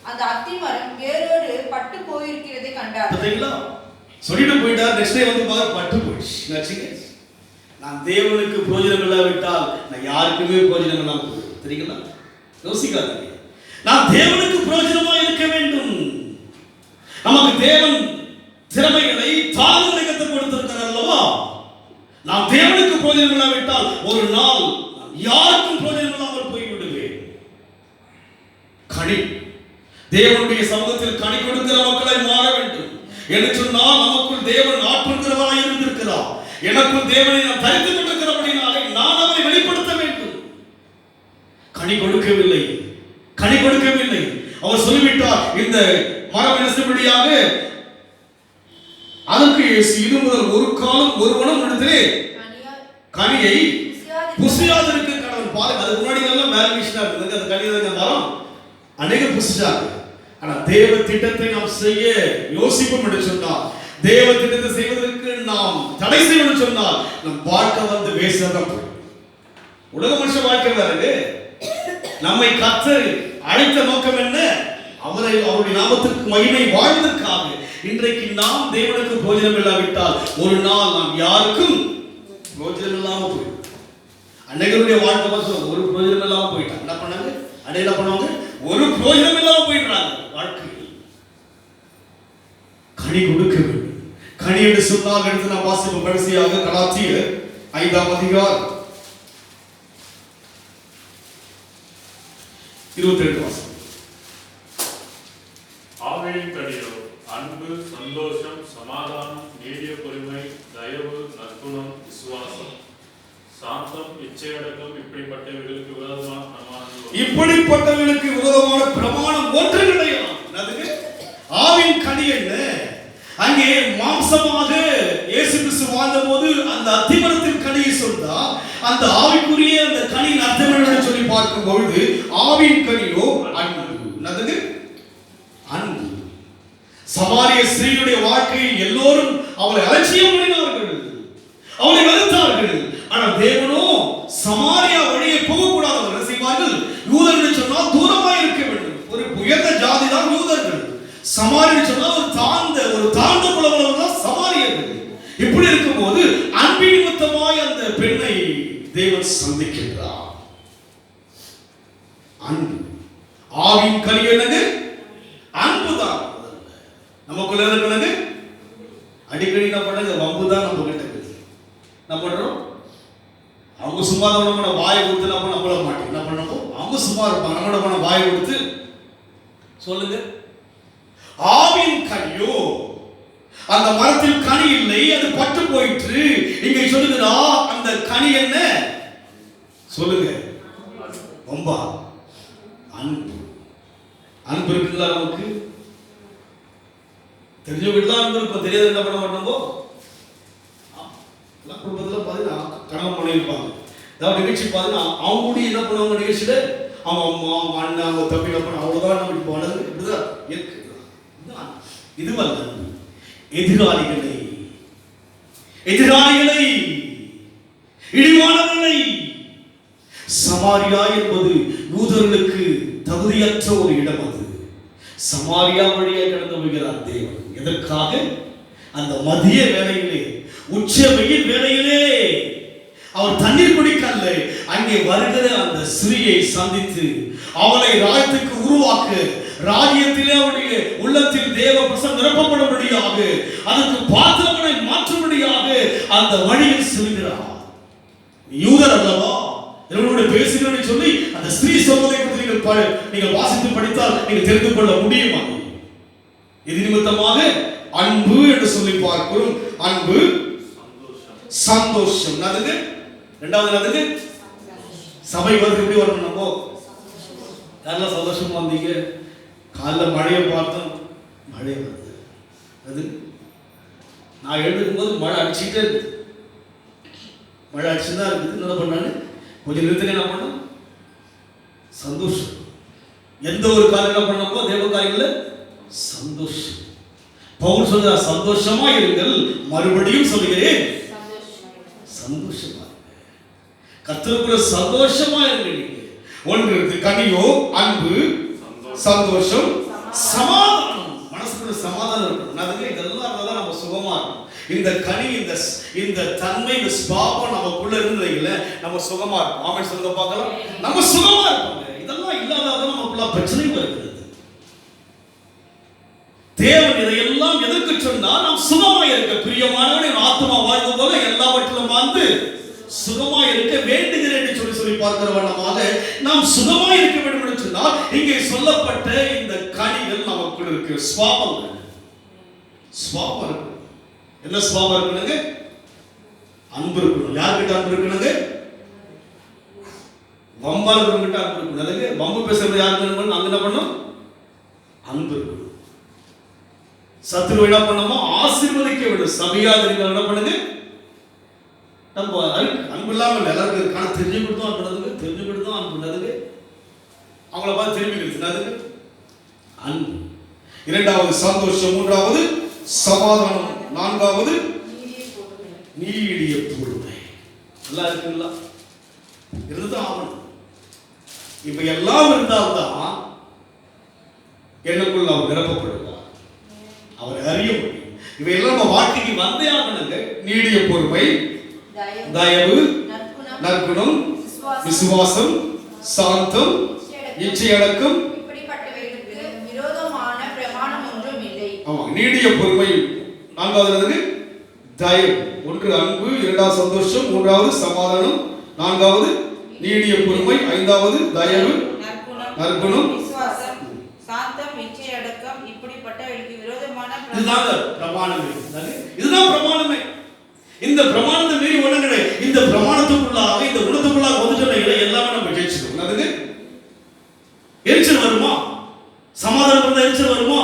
அந்த அத்திமரம் வேரோடு பட்டு போயிருக்கிறதை கண்டார். சொல்லிட்டு போயிட்டார். நெக்ஸ்ட் டே வந்து பாரு, பட்டு போயிடுச்சு. நான் தேவனுக்கு பிரயோஜனம் இல்லாவிட்டால் நான் யாருக்குமே பிரயோஜனம் இல்லாமல் தெரியுங்களா? யோசிக்காதீங்க. நான் தேவனுக்கு பிரயோஜனமா இருக்க வேண்டும். நமக்கு தேவன் திறமைகளை, தாளங்களை கற்றுக் கொடுத்திருக்கிறார் அல்லவா? நாம் தேவனுக்கு பிரயோஜனம் இல்லாவிட்டால் ஒரு நாள் யாருக்கும் பிரயோஜனம் இல்லாமல் போய்விடுவேன். கனி, தேவனுடைய சமூகத்தில் கனி கொடுக்கிற மக்களாய் மாற வேண்டும் என்று சொன்னால் நமக்குள் தேவன் ஆட்கொள்கிறவராய் இருந்திருக்கிறார். எனக்குள் தேவனை நான் தரித்துக் கொண்டிருக்கிறபடினாலே நான் அவரை வெளிப்படுத்த வேண்டும். கனி கொடுக்கவில்லை, கனி கொடுக்கவில்லை. அவர் சொல்லிவிட்டார், இந்த மரம் இனசபடியாக அதற்கு இது முதல் ஒரு காலம் ஒருவனும் இடத்திலே கனியை புசியாதிருக்க கடவுள். பாருங்க, அதுக்கு முன்னாடி எல்லாம் மேல் விஷயம் இருந்தது. அந்த கனியை மரம் அநேக புசிச்சாங்க. ஆனா தேவ திட்டத்தை நாம் செய்ய யோசிப்போம் என்று சொன்னால், தேவ திட்டத்தை செய்வதற்கு நாம் தடை செய்யணும் சொன்னால் நம் வாழ்க்கை வந்து வேஸ்டாக போய் உலக மனுஷ வாழ்க்கை வேறு. நம்மை கர்த்தர் அழைத்த நோக்கம் என்ன? அவருடைய நாமத்திற்கு மகிமை வாழ்வதற்காக இன்றைக்கு நாம் தேவனுக்கு போஜனம் இல்லாவிட்டால் ஒரு நாள் நாம் யாருக்கும் போஜனம் இல்லாம போயிடும். அன்னைகளுடைய வாழ்க்கை ஒரு பிரயோஜனம் இல்லாம போயிட்டாங்க. என்ன பண்ணாங்க? அன்னை என்ன பண்ணுவாங்க? ஒரு பிரயோஜனம் இல்லாம போயிடுறாங்க. வாழ்க்கையில் கனி கொடுக்க வேண்டும். கனி என்று சொன்னால் எடுத்து நான் வாசிப்போம். கடைசியாக கலாத்தியர் 5ஆம் அதிகாரம் 22 வாசம். ஆவியின் கனியோ அன்பு, சந்தோஷம், சமாதானம், நீடிய பொறுமை, தயவு, நற்குணம், விசுவாசம், சாந்தம், இச்சையடக்கம், இப்படிப்பட்டவர்களுக்கு விரோதமான பிரமாணம் ஒன்று கிடையாது. ஆவின் கனி என்ன? அங்கே மாம்சமாக இயேசு கிறிஸ்து வாழ்ந்தபோது அந்த அத்திமரத்தின் கனியை சொன்னா அந்த ஆவிக்குரிய அந்த கனியின் அர்த்தம் என்று சொல்லி பார்க்கும் பொழுது ஆவின் கனியோ அன்பு. என்னது? அன்பு. சமாரிய ஸ்திரீயுடைய வாழ்க்கையில் எல்லோரும் அவளை அலட்சியம் பண்ணினார்கள், அவளை வெறுத்தார்கள். ஆனால் தேவனோ சமாரியா வழியை போகக்கூடாதவர் என்ன செய்வார்கள்? யூதர்கள் சொன்னால் தூரமாய் இருக்க வேண்டும். ஒரு உயர்ந்த ஜாதி தான் யூதர்கள். சமாரியர் சொன்னால் ஒரு தாழ்ந்த குலவர்கள் தான் சமாரியர்கள். இப்படி இருக்கும்போது அன்பின் நிமித்தமாய் அந்த பெண்ணை தேவன் சந்திக்கின்றார். அன்பு. ஆவின் கனி என்னது? அன்புதான். நமக்குள்ள இருக்கிறது அடிக்கடி என்ன பண்ணது? வம்பு தான் நம்ம கிட்ட இருக்குது. என்ன பண்றோம்? அவங்க சும்மா நம்ம வாயை கொடுத்து நம்ம நம்பள மாட்டோம். என்ன பண்ணணும்? அவங்க சும்மா இருப்பாங்க, நம்மளோட வாயை கொடுத்து சொல்லுங்க. ஆவின் கனியோ அந்த மரத்தில் கனி இல்லை, அது பட்டு போயிற்று. இங்க சொல்லுகிறா அந்த கனி என்ன? சொல்லுங்க. ரொம்ப அன்பு. அன்பு இருக்குல்ல நமக்கு? தெரிஞ்ச வீட்டுல அன்பு இருக்கும், தெரியாது என்ன பண்ண மாட்டோமோ? குடும்பத்துல பாத்தீங்கன்னா கணவன் மனைவி இருப்பாங்க. ஏதாவது நிகழ்ச்சி பாத்தீங்கன்னா அவங்க கூட என்ன பண்ணுவாங்க? நிகழ்ச்சியில அவங்க அம்மா, அவங்க அண்ணன், அவங்க தம்பி என்ன பண்ண அவ்வளவுதான் நம்ம போனது. இப்படிதான் இருக்கு. இதுவல்ல. எதிராளிகளை இழிவானவர்களை. சமாரியா என்பது யூதர்களுக்கு தகுதியற்ற ஒரு இடம். அது சமாரியா வழியே கடந்து வருகிறார் தேவன். எதற்காக? அந்த மதிய வேளையிலே, உச்ச வெயில் வேளையிலே அவர் தண்ணீர் குடிக்கல்ல, அங்கே வருகிற அந்த ஸ்திரீயை சந்தித்து அவளை ராஜ்யத்துக்கு உருவாக்க, ராஜ்யத்திலே அவருடைய உள்ளத்தில் தேவ பிரசன்னம் நிரப்பப்படும்படியாக, அதற்கு பாத்திரங்களை மாற்றும்படியாக அந்த வழியில் செல்கிறார். யூதர் அல்லவா, இவர்களோடு பேசுகிறேன் சொல்லி அந்த ஸ்திரீ சொல்வதை குறித்து நீங்கள் வாசித்து படித்தால் நீங்கள் தெரிந்து கொள்ள முடியுமா? இது நிமித்தமாக அன்பு என்று சொல்லி பார்க்கிறோம். அன்பு, சந்தோஷம். அதுக்கு இரண்டாவது அதுக்கு சபை வந்து எப்படி வரணும்? நம்ம நல்ல சந்தோஷமா வந்தீங்க. காலைல மழையை பார்த்தோம், மழை வருது. அது நான் எழுதும் போது மழை அடிச்சுட்டே இருக்கு. மழை அடிச்சுதான் இருக்குது. என்ன பண்ணாரு? கொஞ்சம் நிறுத்துங்க. என்ன பண்ண? சந்தோஷம். எந்த ஒரு காரியம் என்ன பண்ணப்போ தேவ காரியங்கள சந்தோஷம். பவுல் சொல்ற சந்தோஷமா இருங்கள். மறுபடியும் சொல்லுகிறேன், சந்தோஷமா கர்த்தருக்குள்ள சந்தோஷமா இருங்க. ஒன்று கனியோ அன்பு, சந்தோஷம், சமாதானம். மனசுக்குள்ள சமாதானம் இருக்கும். அதுக்கு இதெல்லாம் தான் நம்ம சுகமா இருக்கும். இந்த கனி, இந்த தன்மை, இந்த ஸ்பாபம் நமக்குள்ள இருந்ததுல நம்ம சுகமா இருக்கும். ஆமென் சொல்லுங்க பார்க்கலாம். நம்ம சுகமா இருப்போம். இதெல்லாம் இல்லாததான் நமக்குள்ள பிரச்சனை வருகிறது. தேவன் இதையெல்லாம் எதற்கு சொன்னா நாம் சுகமாய் இருக்க, பிரியமானவனே ஆத்மா வாழ்ந்து போல எல்லாவற்றிலும் வந்து சுகமாய் இருக்க வேண்டுகிறேன் என்று சொல்லி பார்க்கிற வண்ணமாக நாம் சுகமாய் இருக்க வேண்டும் என்று சொன்னால் இங்கே சொல்லப்பட்ட இந்த கனிகள் நமக்குள் இருக்கு. ஸ்வாபங்கள், ஸ்வாபம் இருக்கு. என்ன ஸ்வாபம் இருக்குனுங்க? அன்பு இருக்கணும். யார்கிட்ட அன்பு இருக்கணுங்க? வம்பாளர்கிட்ட அன்பு இருக்கணும். வம்பு பேசுறது யாருக்கு அங்க என்ன பண்ணும்? அன்பு இருக்கணும். சத்துரு என்ன பண்ணணுமோ ஆசீர்வதிக்க வேண்டும். சபையாதீர்கள் என்ன பண்ணுங்க? நம்ம அன்பு இல்லாமல் எல்லாருக்கும் இருக்கான தெரிஞ்சுக்கிட்டு தான் அன்புனதுங்க, தெரிஞ்சுக்கிட்டு தான் அன்புனதுங்க. அவங்கள பார்த்து திரும்பிக்கிறது அன்பு. இரண்டாவது சந்தோஷம், மூன்றாவது சமாதானம், நான்காவது நீடிய பொறுமை. எல்லாம் இருக்குங்களா? இருந்துதான் ஆகணும். இப்ப எல்லாம் இருந்தால்தான் எனக்குள் அவர் நிரப்பப்படுவார். அவரை அறிய முடியும். இவையெல்லாம் நம்ம வாழ்க்கைக்கு வந்தே ஆகணுங்க. நீடிய பொறுமை, தயவு, நற்குணம், விசுவாசம், சாந்தம், இச்சையடக்கம். இப்படிப்பட்டவைகளுக்கு விரோதமான பிரமாணம் ஒன்றும் இல்லை. ஆமா, நீடிய பொறுமை. நான்காவது தயவு. ஒன்று அன்பு, இரண்டாவது சந்தோஷம், மூன்றாவது சமாதானம், நான்காவது நீடிய பொறுமை, ஐந்தாவது தயவு, நற்குணம், விசுவாசம், சாந்தம், இச்சையடக்கம். இப்படிப்பட்டவைகளுக்கு விரோதமான இதுதான் பிரமாணமே. இதுதான் பிரமாணமே. இந்த பிரமாணத்தை மீறி ஒண்ணுங்களே, இந்த பிரமாணத்துக்குள்ளாக, இந்த குணத்துக்குள்ளாக வந்துட்டோம்னா எல்லாமே நம்ம ஜெயிச்சிடும். அதுக்கு எரிச்சல் வருமா? சமாதானம் வந்தா எரிச்சல் வருமா?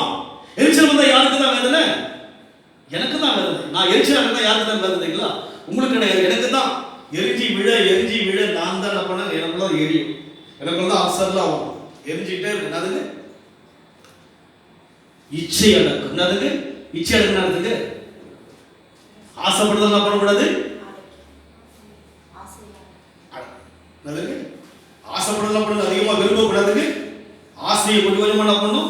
எரிச்சல் வந்தா யாருக்கு தான் வேதனை? எனக்கு தான் வேதனை. நான் எரிச்சல் இருந்தா யாருக்கு தான் வேதனைங்களா? உங்களுக்கு கிடையாது, எனக்கு தான். எரிஞ்சி விழ நான் தான் என்ன பண்ண, எனக்குள்ள எரியும், எனக்குள்ள தான் அல்சர்லாம் ஆகும், எரிஞ்சிட்டே இருக்கு. அதுக்கு இச்சை அடக்கம். அதுக்கு இச்சை அடக்கம் நடத்துக்கு ஆசைப்படுதல் பண்ணக்கூடாது. ஆசைப்படுதல் பண்ண அதிகமா விரும்பக்கூடாதுக்கு. ஆசையை கொஞ்சம் கொஞ்சமா என்ன பண்ணும்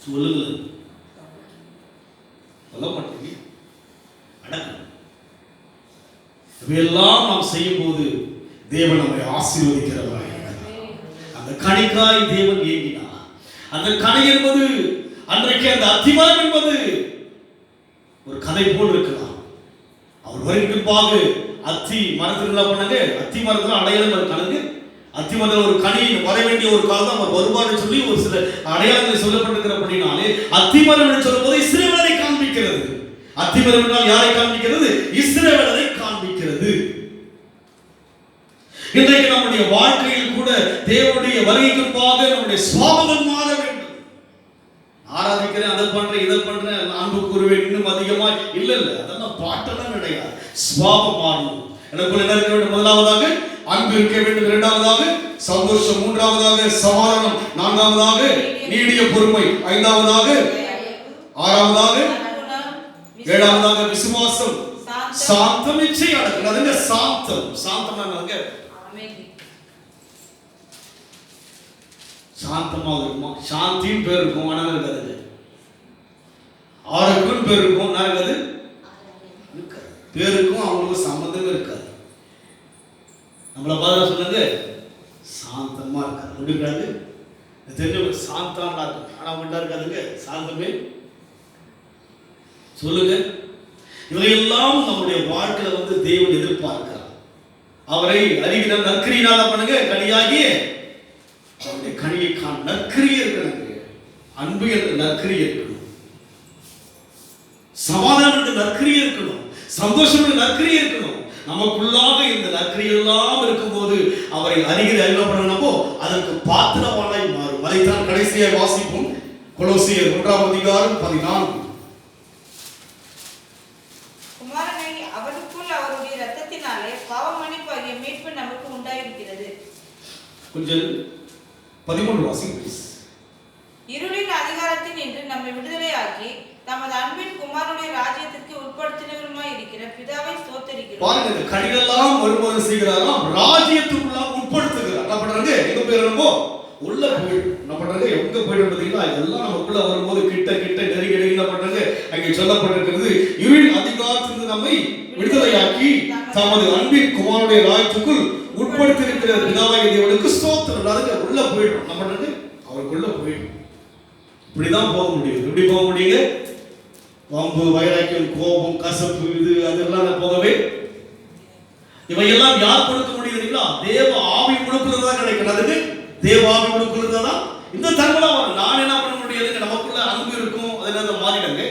சொல்லுங்க, சொல்ல மாட்டேங்க. அடக்கம். இவையெல்லாம் நாம் செய்யும் போது தேவன் நம்மை ஆசீர்வதிக்கிறவராய் இருக்கிறார். அந்த கனிக்காய் தேவன் ஏங்கினார். அந்த கனி என்பது அன்றைக்கு அந்த அத்திமரம் என்பது ஒரு கதை போல் இருக்கலாம். அவர் வருகின்பாக அத்தி மரத்தில் என்ன பண்ணாங்க, அத்தி மரத்துல அடையாளங்கள் கணக்கு. அத்தி மரத்தில் ஒரு கனி வர வேண்டிய ஒரு காலம் அவர் வருவார்னு சொல்லி ஒரு சில அடையாளங்கள் சொல்லப்பட்டிருக்கிறபடினாலே அத்தி மரம் என்று சொல்லும் போது இஸ்ரவேலரை காண்பிக்கிறது. அத்தி மரம் என்றால் யாரை காண்பிக்கிறது? இஸ்ரவேலரை காண்பிக்கிறது. இன்றைக்கு நம்முடைய வாழ்க்கையில் கூட தேவனுடைய வருகைக்குள்ளாக நம்முடைய சுவாபங்கள் மாற வேண்டும். ஆராதிக்கிறேன், அதை பண்றேன், இதை பண்றேன், அன்பு கூறுவேன், இன்னும் அதிகமா இல்ல அதெல்லாம் பாட்டெல்லாம் கிடையாது. சுவாபம் மாறணும். எனக்குள்ள என்ன இருக்க வேண்டும்? முதலாவதாக அன்பு இருக்க வேண்டும், இரண்டாவதாக சந்தோஷம், மூன்றாவதாக சமாதானம், நான்காவதாக நீடிய பொறுமை, ஐந்தாவதாக ஆறாவதாக ஏழாவதாக விசுவாசம், சாந்தம், இச்சை அடக்கம். அதுங்க சாந்தம். சாந்தம் என்னங்க? சாந்தமாக இருக்குமா? சாந்தியும் பேர் இருக்கும், ஆனால் இருக்காது. ஆரோக்கியம் பேர் இருக்கும், நான் இருக்காது. பேருக்கும் அவங்களுக்கு சம்மந்தமே இருக்காது. நம்மளை பார்த்து சொல்லுங்க, சாந்தமா இருக்காது. முடிக்கிறாங்க தெரிஞ்ச சாந்தமா இருக்கும், ஆனா அவங்கள்ட்ட இருக்காதுங்க சாந்தமே. சொல்லுங்க, இவையெல்லாம் நம்முடைய வாழ்க்கையில வந்து தேவன் எதிர்பார்க்கிறார். அவரை அறிகிற நற்கிரியினால பண்ணுங்க, கனியாகிய அவருடைய கனியை காண நற்கிரியை இருக்கிறது. அன்பு என்ற நற்கிரியை இருக்கணும், சமாதானம் என்ற நற்கிரியை இருக்கணும், சந்தோஷம் என்ற நற்கிரியை இருக்கணும். நமக்குள்ளாக இந்த நற்கிரியெல்லாம் இருக்கும்போது அவரை அறிகிற என்ன பண்ணணுமோ அதற்கு பாத்திரவானாய் மாறும். அதைத்தான் கடைசியாக வாசிப்போம். கொலோசியர் 1:14. குமாரனை அவருக்குள் அவருடைய இரத்தத்தினாலே பாவ மன்னிப்பாகிய மீட்பு நமக்கு உண்டாயிருக்கிறது. கொஞ்சம் 13 வாசிங்க. இருளின் அதிகாரத்தில் நின்று நம்மை விடுதலையாக்கி தமது அன்பின் குமாரனுடைய ராஜ்யத்திற்கு உட்படுத்தினவருமாய் இருக்கிற பிதாவை ஸ்தோத்திரிக்கிறோம். பாருங்க, இந்த கடிதெல்லாம் வரும்போது செய்கிறாராம், ராஜ்யத்துக்குள்ளாக உட்படுத்துகிறார். என்ன பண்றாங்க? எங்க போயிடணுமோ உள்ள போயிடும். என்ன பண்றாங்க? எங்க போயிடும் பார்த்தீங்களா? இதெல்லாம் நமக்குள்ள வரும்போது கிட்ட கிட்ட நெருங்கி நெருங்கி என்ன பண்றாங்க? அங்கே சொல்லப்பட்டிருக்கிறது, இருள் அதிகாரத்திலிருந்து நம்மை விடுதலையாக்கி தமது அன்பின் குமாரனுடைய ராஜ்யத்துக்குள் உட்படுத்தியிருக்கிற பிதாவாகிய தேவனுக்கு ஸ்தோத்திரம். அதுக்கு உள்ள போயிடும். என்ன பண்றது? அவருக்குள்ள போயிடும். இப்படிதான் போக முடியும். எப்படி போக முடியுங்க? வம்பு, வைராக்கியம், கோபம், கசப்பு, இது அதெல்லாம் போகவே. இவையெல்லாம் யார் கொடுக்க முடியுதுங்களா? தேவ ஆவி கொடுக்கிறதா கிடைக்கிறது. தேவ ஆவி கொடுக்கிறதா இந்த தன்மைலாம் நான் என்ன பண்ண முடியாதுங்க. நமக்குள்ள அன்பு இருக்கும், அதனால மாறிடுங்க.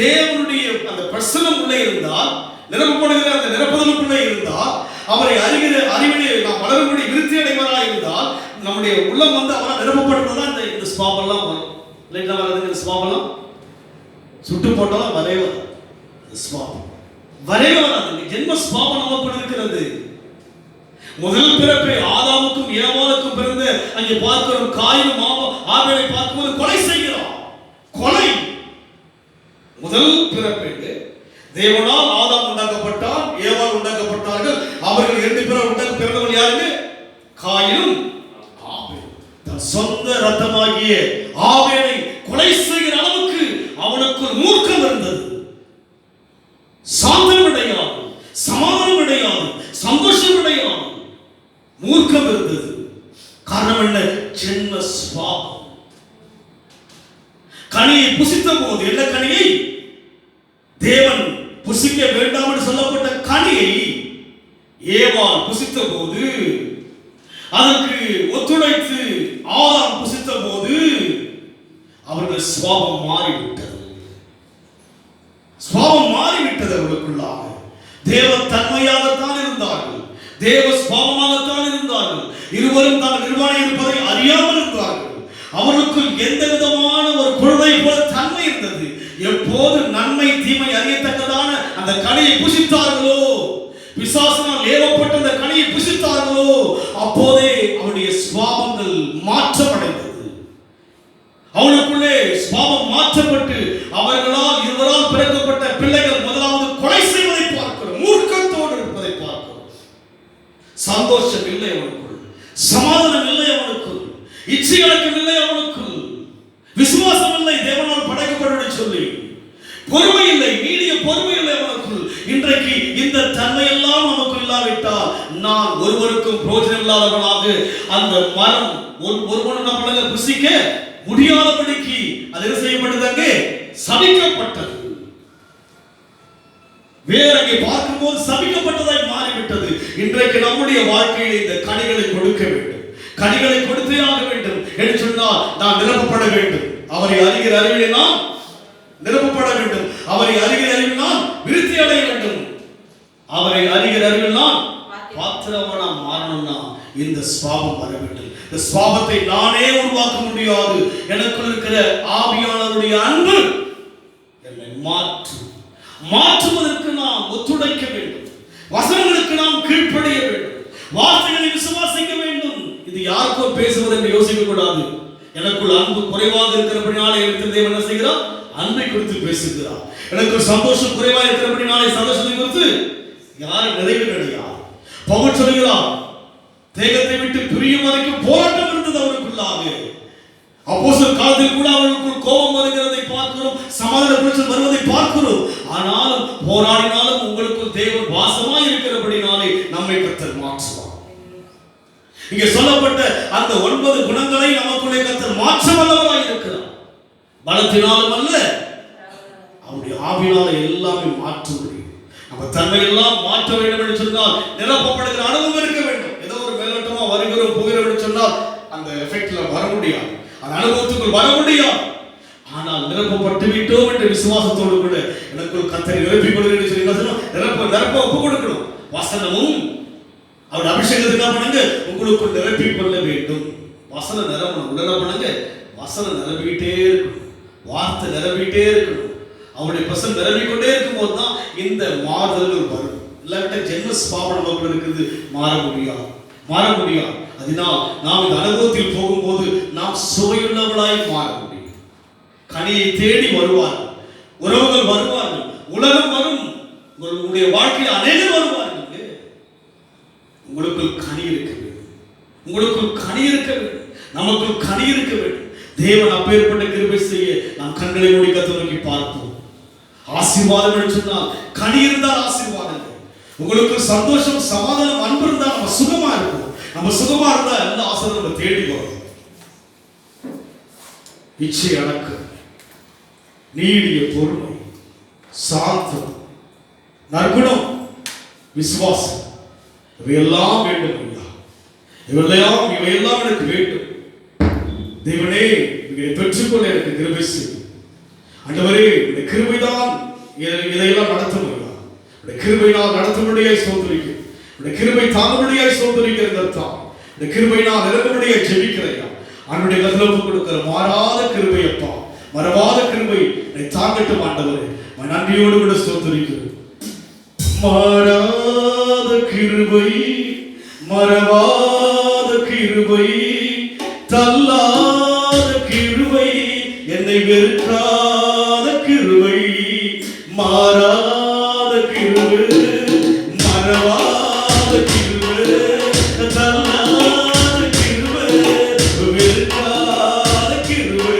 தேவனுடைய அந்த பிரசன்னம் உள்ளே இருந்தால், நிரப்பப்படுகிற அந்த நிரப்புதலுக்குள்ளே இருந்தால், அவரை அறிகிற அறிவிலே நாம் வளரும்படி விருத்தி அடைவதாக இருந்தால், நம்முடைய உள்ளம் வந்து அவரால் நிரப்பப்படுறதுதான் இந்த ஸ்வாபெல்லாம் வரும். இல்லைங்களா? வர்றதுங்க இந்த ஸ்வாபெல்லாம் சுட்டு போட்டாலும் வரவே ஸ்வாபம் வரவே வராதுங்க. ஜென்ம ஸ்வாபம் நமக்கு இருக்கிறது. முதல் பிறப்பை ஆதாமுக்கும் ஏவாளுக்கும் பிறந்த அங்கே பார்க்கிறோம். காயினும் ஆபேலை பார்க்கும்போது கொலை செய்கிறோம். கொலை முதல் பிறப்பை தேவனால் ஆதாம் உண்டாக்கப்பட்டான், ஏவாள் உண்டாக்கப்பட்டார்கள். அவர்கள் 2 பேரும் பிறந்தவர்கள் யாருங்க? காயினும் ஆபேல். தன் சொந்த ரத்தமாகிய ஆபேலை கொலை செய்கிற அளவுக்கு அவனுக்குள் மூர்க்கம் இருந்தது. சாந்தம் கிடையாது, சமாதானம் கிடையாது, சந்தோஷம் கிடையாது, மூர்க்கம் இருந்தது. காரணம் என்ன? ஜென்ம சுபாவம். கனியை புசித்த போது, என்ன கனியை? தேவன் புசிக்க வேண்டாம் என்று சொல்லப்பட்ட கனியை ஏவாள் புசித்த போது, அதற்கு ஒத்துழைத்து ஆதாம் புசித்த போது அவர்கள் சுபாவம் மாறிவிட்டது. சுபாவம் மாறிவிட்டது அவர்களுக்குள்ளாக. தேவ தன்மையாகத்தான் இருந்தார்கள், தேவ சுபாவமாகத்தான் இருந்தார்கள். இருவரும் தாங்கள் நிர்வாணம் இருப்பதை அறியாமல் இருந்தார்கள். அவர்களுக்குள் எந்த விதமான ஒரு குழந்தை போல தன்மை இருந்தது. எப்போது நன்மை தீமை அறியத்தக்கதான அந்த கனியை புசித்தார்களோ, பிசாசினால் ஏவப்பட்ட அந்த கனியை புசித்தார்களோ, அப்போதே அவருடைய சுபாவங்கள் மாற்றமடைந்தது. அவனுக்குள்ளே சுபாவம் மாற்றப்பட்டு அவர்களால் இருவரால் பிறக்கப்பட்ட பிள்ளைகள் முதலாவது கொலை செய்வதை பார்க்கிறோம், மூர்க்கத்தோடு இருப்பதை பார்க்கிறோம். சந்தோஷம் இல்லை அவனுக்குள், சமாதானம் இல்லை அவனுக்குள், இச்சைகளுக்கும் இல்லை அவனுக்குள், விசுவாசம் இல்லை தேவனால் படைக்கப்பட சொல்லி, பொறுமை இல்லை, நீடிய பொறுமை இல்லை அவனுக்குள். இன்றைக்கு இந்த தன்மையெல்லாம் நமக்கு இல்லாவிட்டால் நான் ஒருவருக்கும் பிரோஜனம் இல்லாதவனாக அந்த மரம் ஒருவனும் நம்மளால புசிக்க முடியாதபடிக்கு அது என்ன செய்யப்பட்டது? அங்கே சபிக்கப்பட்டது. வேற அங்கே பார்க்கும்போது சபிக்கப்பட்டதாய் மாறிவிட்டது. இன்றைக்கு நம்முடைய வாழ்க்கையில் இந்த கனிகளை கொடுக்க வேண்டும், கனிகளை கொடுத்தே ஆக வேண்டும் என்று சொன்னால் நாம் நிரப்பப்பட வேண்டும். அவரை அறிகிற அறிவிலே நாம் நிரப்பப்பட வேண்டும். அவரை அறிகிற அறிவில் நாம் விருத்தி அடைய வேண்டும். அவரை அறிகிற அறிவில் நாம் பாத்திரவனா மாறணும்னா இந்த சுபாவம் வர வேண்டும். இந்த சுபாவத்தை நானே உருவாக்க முடியாது. எனக்குள் இருக்கிற ஆவியானவருடைய அன்பு என்னை மாற்றுவதற்கு நாம் ஒத்துழைக்க வேண்டும். வசனங்களுக்கு நாம் கீழ்ப்படிய வேண்டும். வார்த்தைகளை விசுவாசிக்க வேண்டும். இது யாருக்கோ பேசுவது என்று யோசிக்க கூடாது. எனக்குள் அன்பு குறைவாக இருக்கிறபடினாலே எனக்கு தேவன் என்ன செய்கிறார்? அன்பை குறித்து பேசுகிறார். எனக்கு சந்தோஷம் குறைவாக இருக்கிறபடினாலே சந்தோஷத்தை குறித்து யாரும் நிறைவு கிடையாது. பவுல் சொல்கிறார், தேகத்தை விட்டு பிரியும் வரைக்கும் போராட்டம் இருந்தது அவருக்குள்ளாக. அப்போஸ்தலர் காலத்தில் கூட அவர்களுக்குள் கோபம் வருகிறதை பார்க்கிறோம், சமாதான குறைச்சல் வருவதை பார்க்கிறோம். ஆனாலும் போராடினாலும் உங்களுக்குள் தேவன் வாசமாய் இருக்கிறபடினாலே நம்மை கர்த்தர் மாற்றுவார். இங்கே சொல்லப்பட்ட அந்த 9 குணங்களை நமக்குள்ளே கர்த்தர் மாற்ற வல்லவராய் இருக்கிறார். பலத்தினாலும் அல்ல, அவருடைய ஆவியினால எல்லாமே மாற்ற முடியும். நம்ம தன்மை எல்லாம் மாற்ற வேண்டும் என்று சொன்னால் நிரப்பப்படுகிற அனுபவம் இருக்க வேண்டும். ஏதோ ஒரு மேலோட்டமா வருகிறோம் போகிறோம் என்று சொன்னால் அந்த எஃபெக்ட்ல வர முடியாது, அந்த அனுபவத்துக்குள் வர முடியாது. ஆனால் நிரப்பப்பட்டு விட்டோம் என்ற விசுவாசத்தோடு கூட எனக்குள் கர்த்தரை நிரப்பிக் கொள்கிறேன் சொல்லி என்ன சொல்லணும்? நிரப்ப ஒப்பு கொடுக்கணும். வசனமும் அவருடைய அபிஷேகத்தை என்ன பண்ணுங்க? உங்களுக்குள் நிரப்பிக் கொள்ள வேண்டும். வசனம் நிரப்பணும். உடனே பண்ணுங்க, வசனம் நிரம்பிக்கிட்டே இருக்கணும், வார்த்தை நிரம்பிக்கிட்டே இருக்கணும். அவருடைய பிரசன்னம் நிரம்பிக்கொண்டே இருக்கும்போது தான் இந்த மாறுதல்கள் வரும். இல்லாவிட்ட ஜென்ம சுபாவம் நமக்குள்ள இருக்குது, மாற முடியாது. அதனால் நாம் இந்த அனுபவத்தில் போகும்போது நாம் சுவையுள்ளவர்களாய் மாற முடியும். கனியை தேடி வருவார்கள், உறவுகள் வருவார்கள், உலகம் வரும், உங்களுடைய வாழ்க்கையில் அநேகர் வருவார்கள். உங்களுக்குள் கனி இருக்க வேண்டும், உங்களுக்குள் கனி இருக்க வேண்டும், நமக்குள் கனி இருக்க வேண்டும். தேவன் அப்பேற்பட்ட கிருபை செய்ய நாம் கண்களை மூடி கர்த்தரை நோக்கி பார்ப்போம். ஆசீர்வாதம் என்று சொன்னால் கனி இருந்தால் ஆசீர்வாதம். உங்களுக்கு சந்தோஷம், சமாதானம், அன்பு இருந்தால் நம்ம சுகமா இருக்கும். நம்ம சுகமா இருந்தா எல்லா ஆசீர்வாதம் நம்ம தேடி வரும். இச்சை அடக்கம், நீடிய பொறுமை, சாந்தம், நற்குணம், விசுவாசம், இவையெல்லாம் வேண்டும் ஐயா. இவையெல்லாம் எனக்கு வேண்டும். தேவனே, இதை பெற்றுக்கொள்ள எனக்கு கிருபை செய்யும். ஆண்டவரே, இந்த கிருபைதான் இதையெல்லாம் நடத்தும் ஐயா. இந்த கிருபையினால் நடத்தும்படியாய் ஸ்தோத்திரிக்கிறேன். இந்த கிருபை தாங்கும்படியாய் ஸ்தோத்திரிக்கிறேன். இந்த கிருபையினால் நிரம்பும்படியாய் ஜெபிக்கிறேன். அவனுடைய கதவுக்கு கொடுக்கிற மாறாத கிருபை அப்பா, மறவாத கிருபை என்னை தாங்கட்டும் ஆண்டவரே. நன்றியோடு கூட ஸ்தோத்திரிக்கிறேன். மாறாத கிருபை, மறவாத கிருபை, தள்ளாத கிருபை, என்னை வெறுக்காத கிருபை, மாறாத கிருபை, மறவாத கிருபை, தள்ளாத கிருபை, வெறுக்காத கிருபை,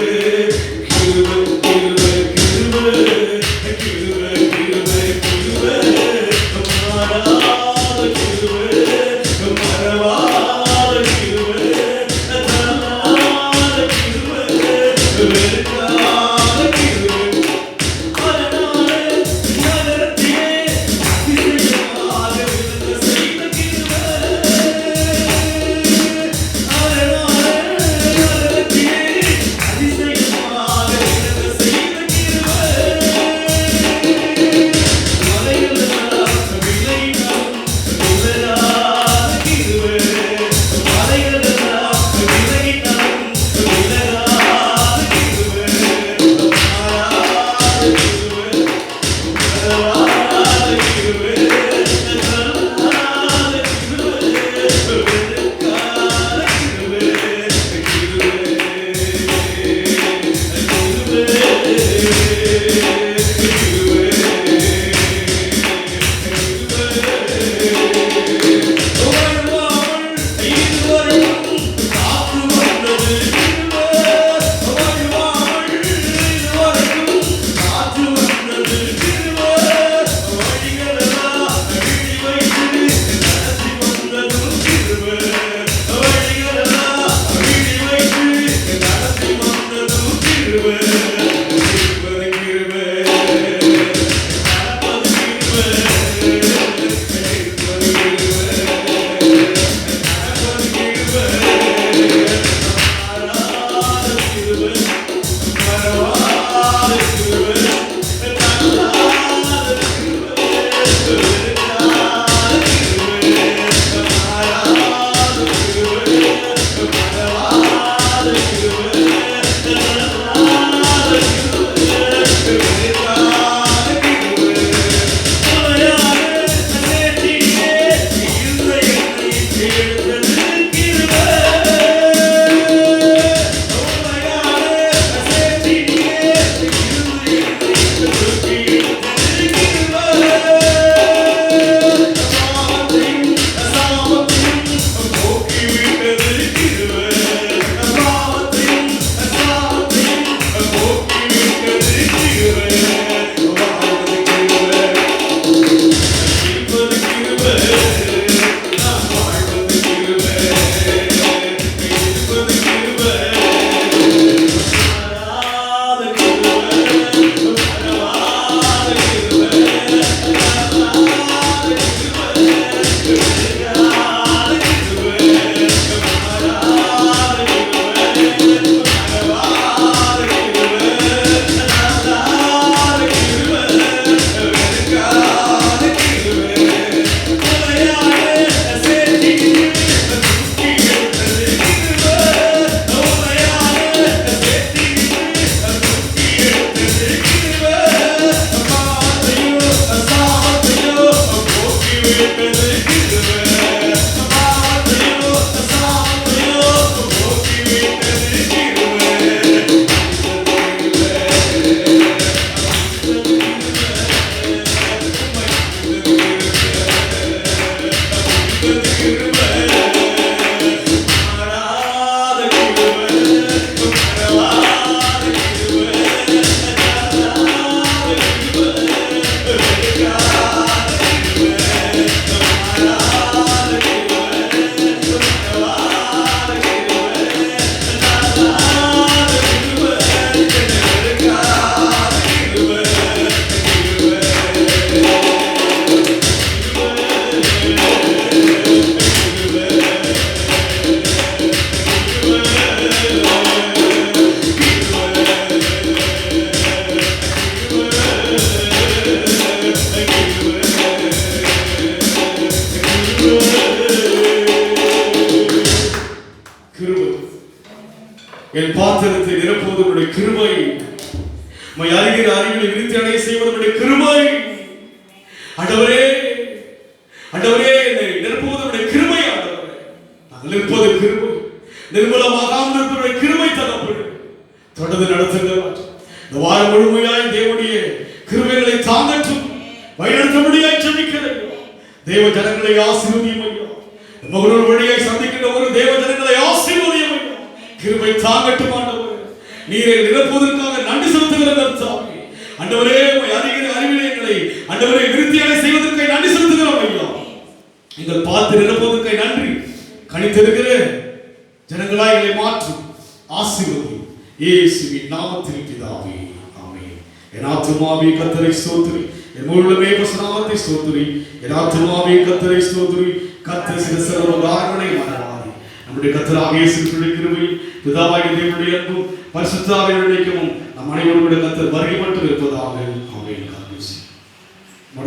என் பாத்திரத்தை நிரப்புவது உடைய கிருபை. உம்மை அறிகிற அறிவிலை விருத்தி அடைய செய்வது உடைய கிருபை. ஆண்டவரே, ஆண்டவரே, என்னை நிரப்புவது உடைய கிருபை. ஆண்டவரே, நாங்கள் இருப்பது கிருபை, நிர்மலமாகாமல் இருப்பது கிருபை. தகப்பனே, தொடர்ந்து நடத்துங்கள். இந்த வாரம் முழுமையாய் தேவனுடைய கிருபைகளை தாங்கட்டும், வழிநடத்தும்படியாய் ஜெபிக்கிறேன். தேவ ஜனங்களை ஆசீர்வதியும் ஐயா. மகளோடு வழியாய் சந்திக்கின்ற ஒரு தேவ ஜனங்களை ஆசீர்வதியும் ஐயா. கிருபை தாங்கட்டும் ஆண்டவரே. நீரை நிரப்புவதற்காக நன்றி செலுத்துகிற கர்த்தாவே. ஆண்டவரே, உம்மை அறிகிற அறிவிலே எங்களை ஆண்டவரே விருத்தியாக செய்வதற்காக நன்றி செலுத்துகிறோம் ஐயா. எங்கள் பார்த்து நிரப்புவதற்காக நன்றி. கனித்திருக்கிற ஜனங்களாய் எங்களை மாற்றும் ஆசீர்வதி. இயேசுவின் நாமத்தில் பிதாவே, ஆமென். என் ஆத்துமாவே கர்த்தரை ஸ்தோத்திரி, என் முழுமே நாமத்தை ஸ்தோத்திரி. என் ஆத்துமாவே கர்த்தரை ஸ்தோத்திரி. கர்த்தர் செய்த சர்வ உபகாரங்களை மறவாதே. நம்முடைய கர்த்தராகிய இயேசுவின் கிருபை, பிதாவாகிய தேவனுடைய அன்பும் பரிசுத்த ஆவியானவருடைய ஐக்கியமும் நம் அனைவரோடு கர்த்தர் வருகை மட்டும் இருப்பதாக. ஆமென்.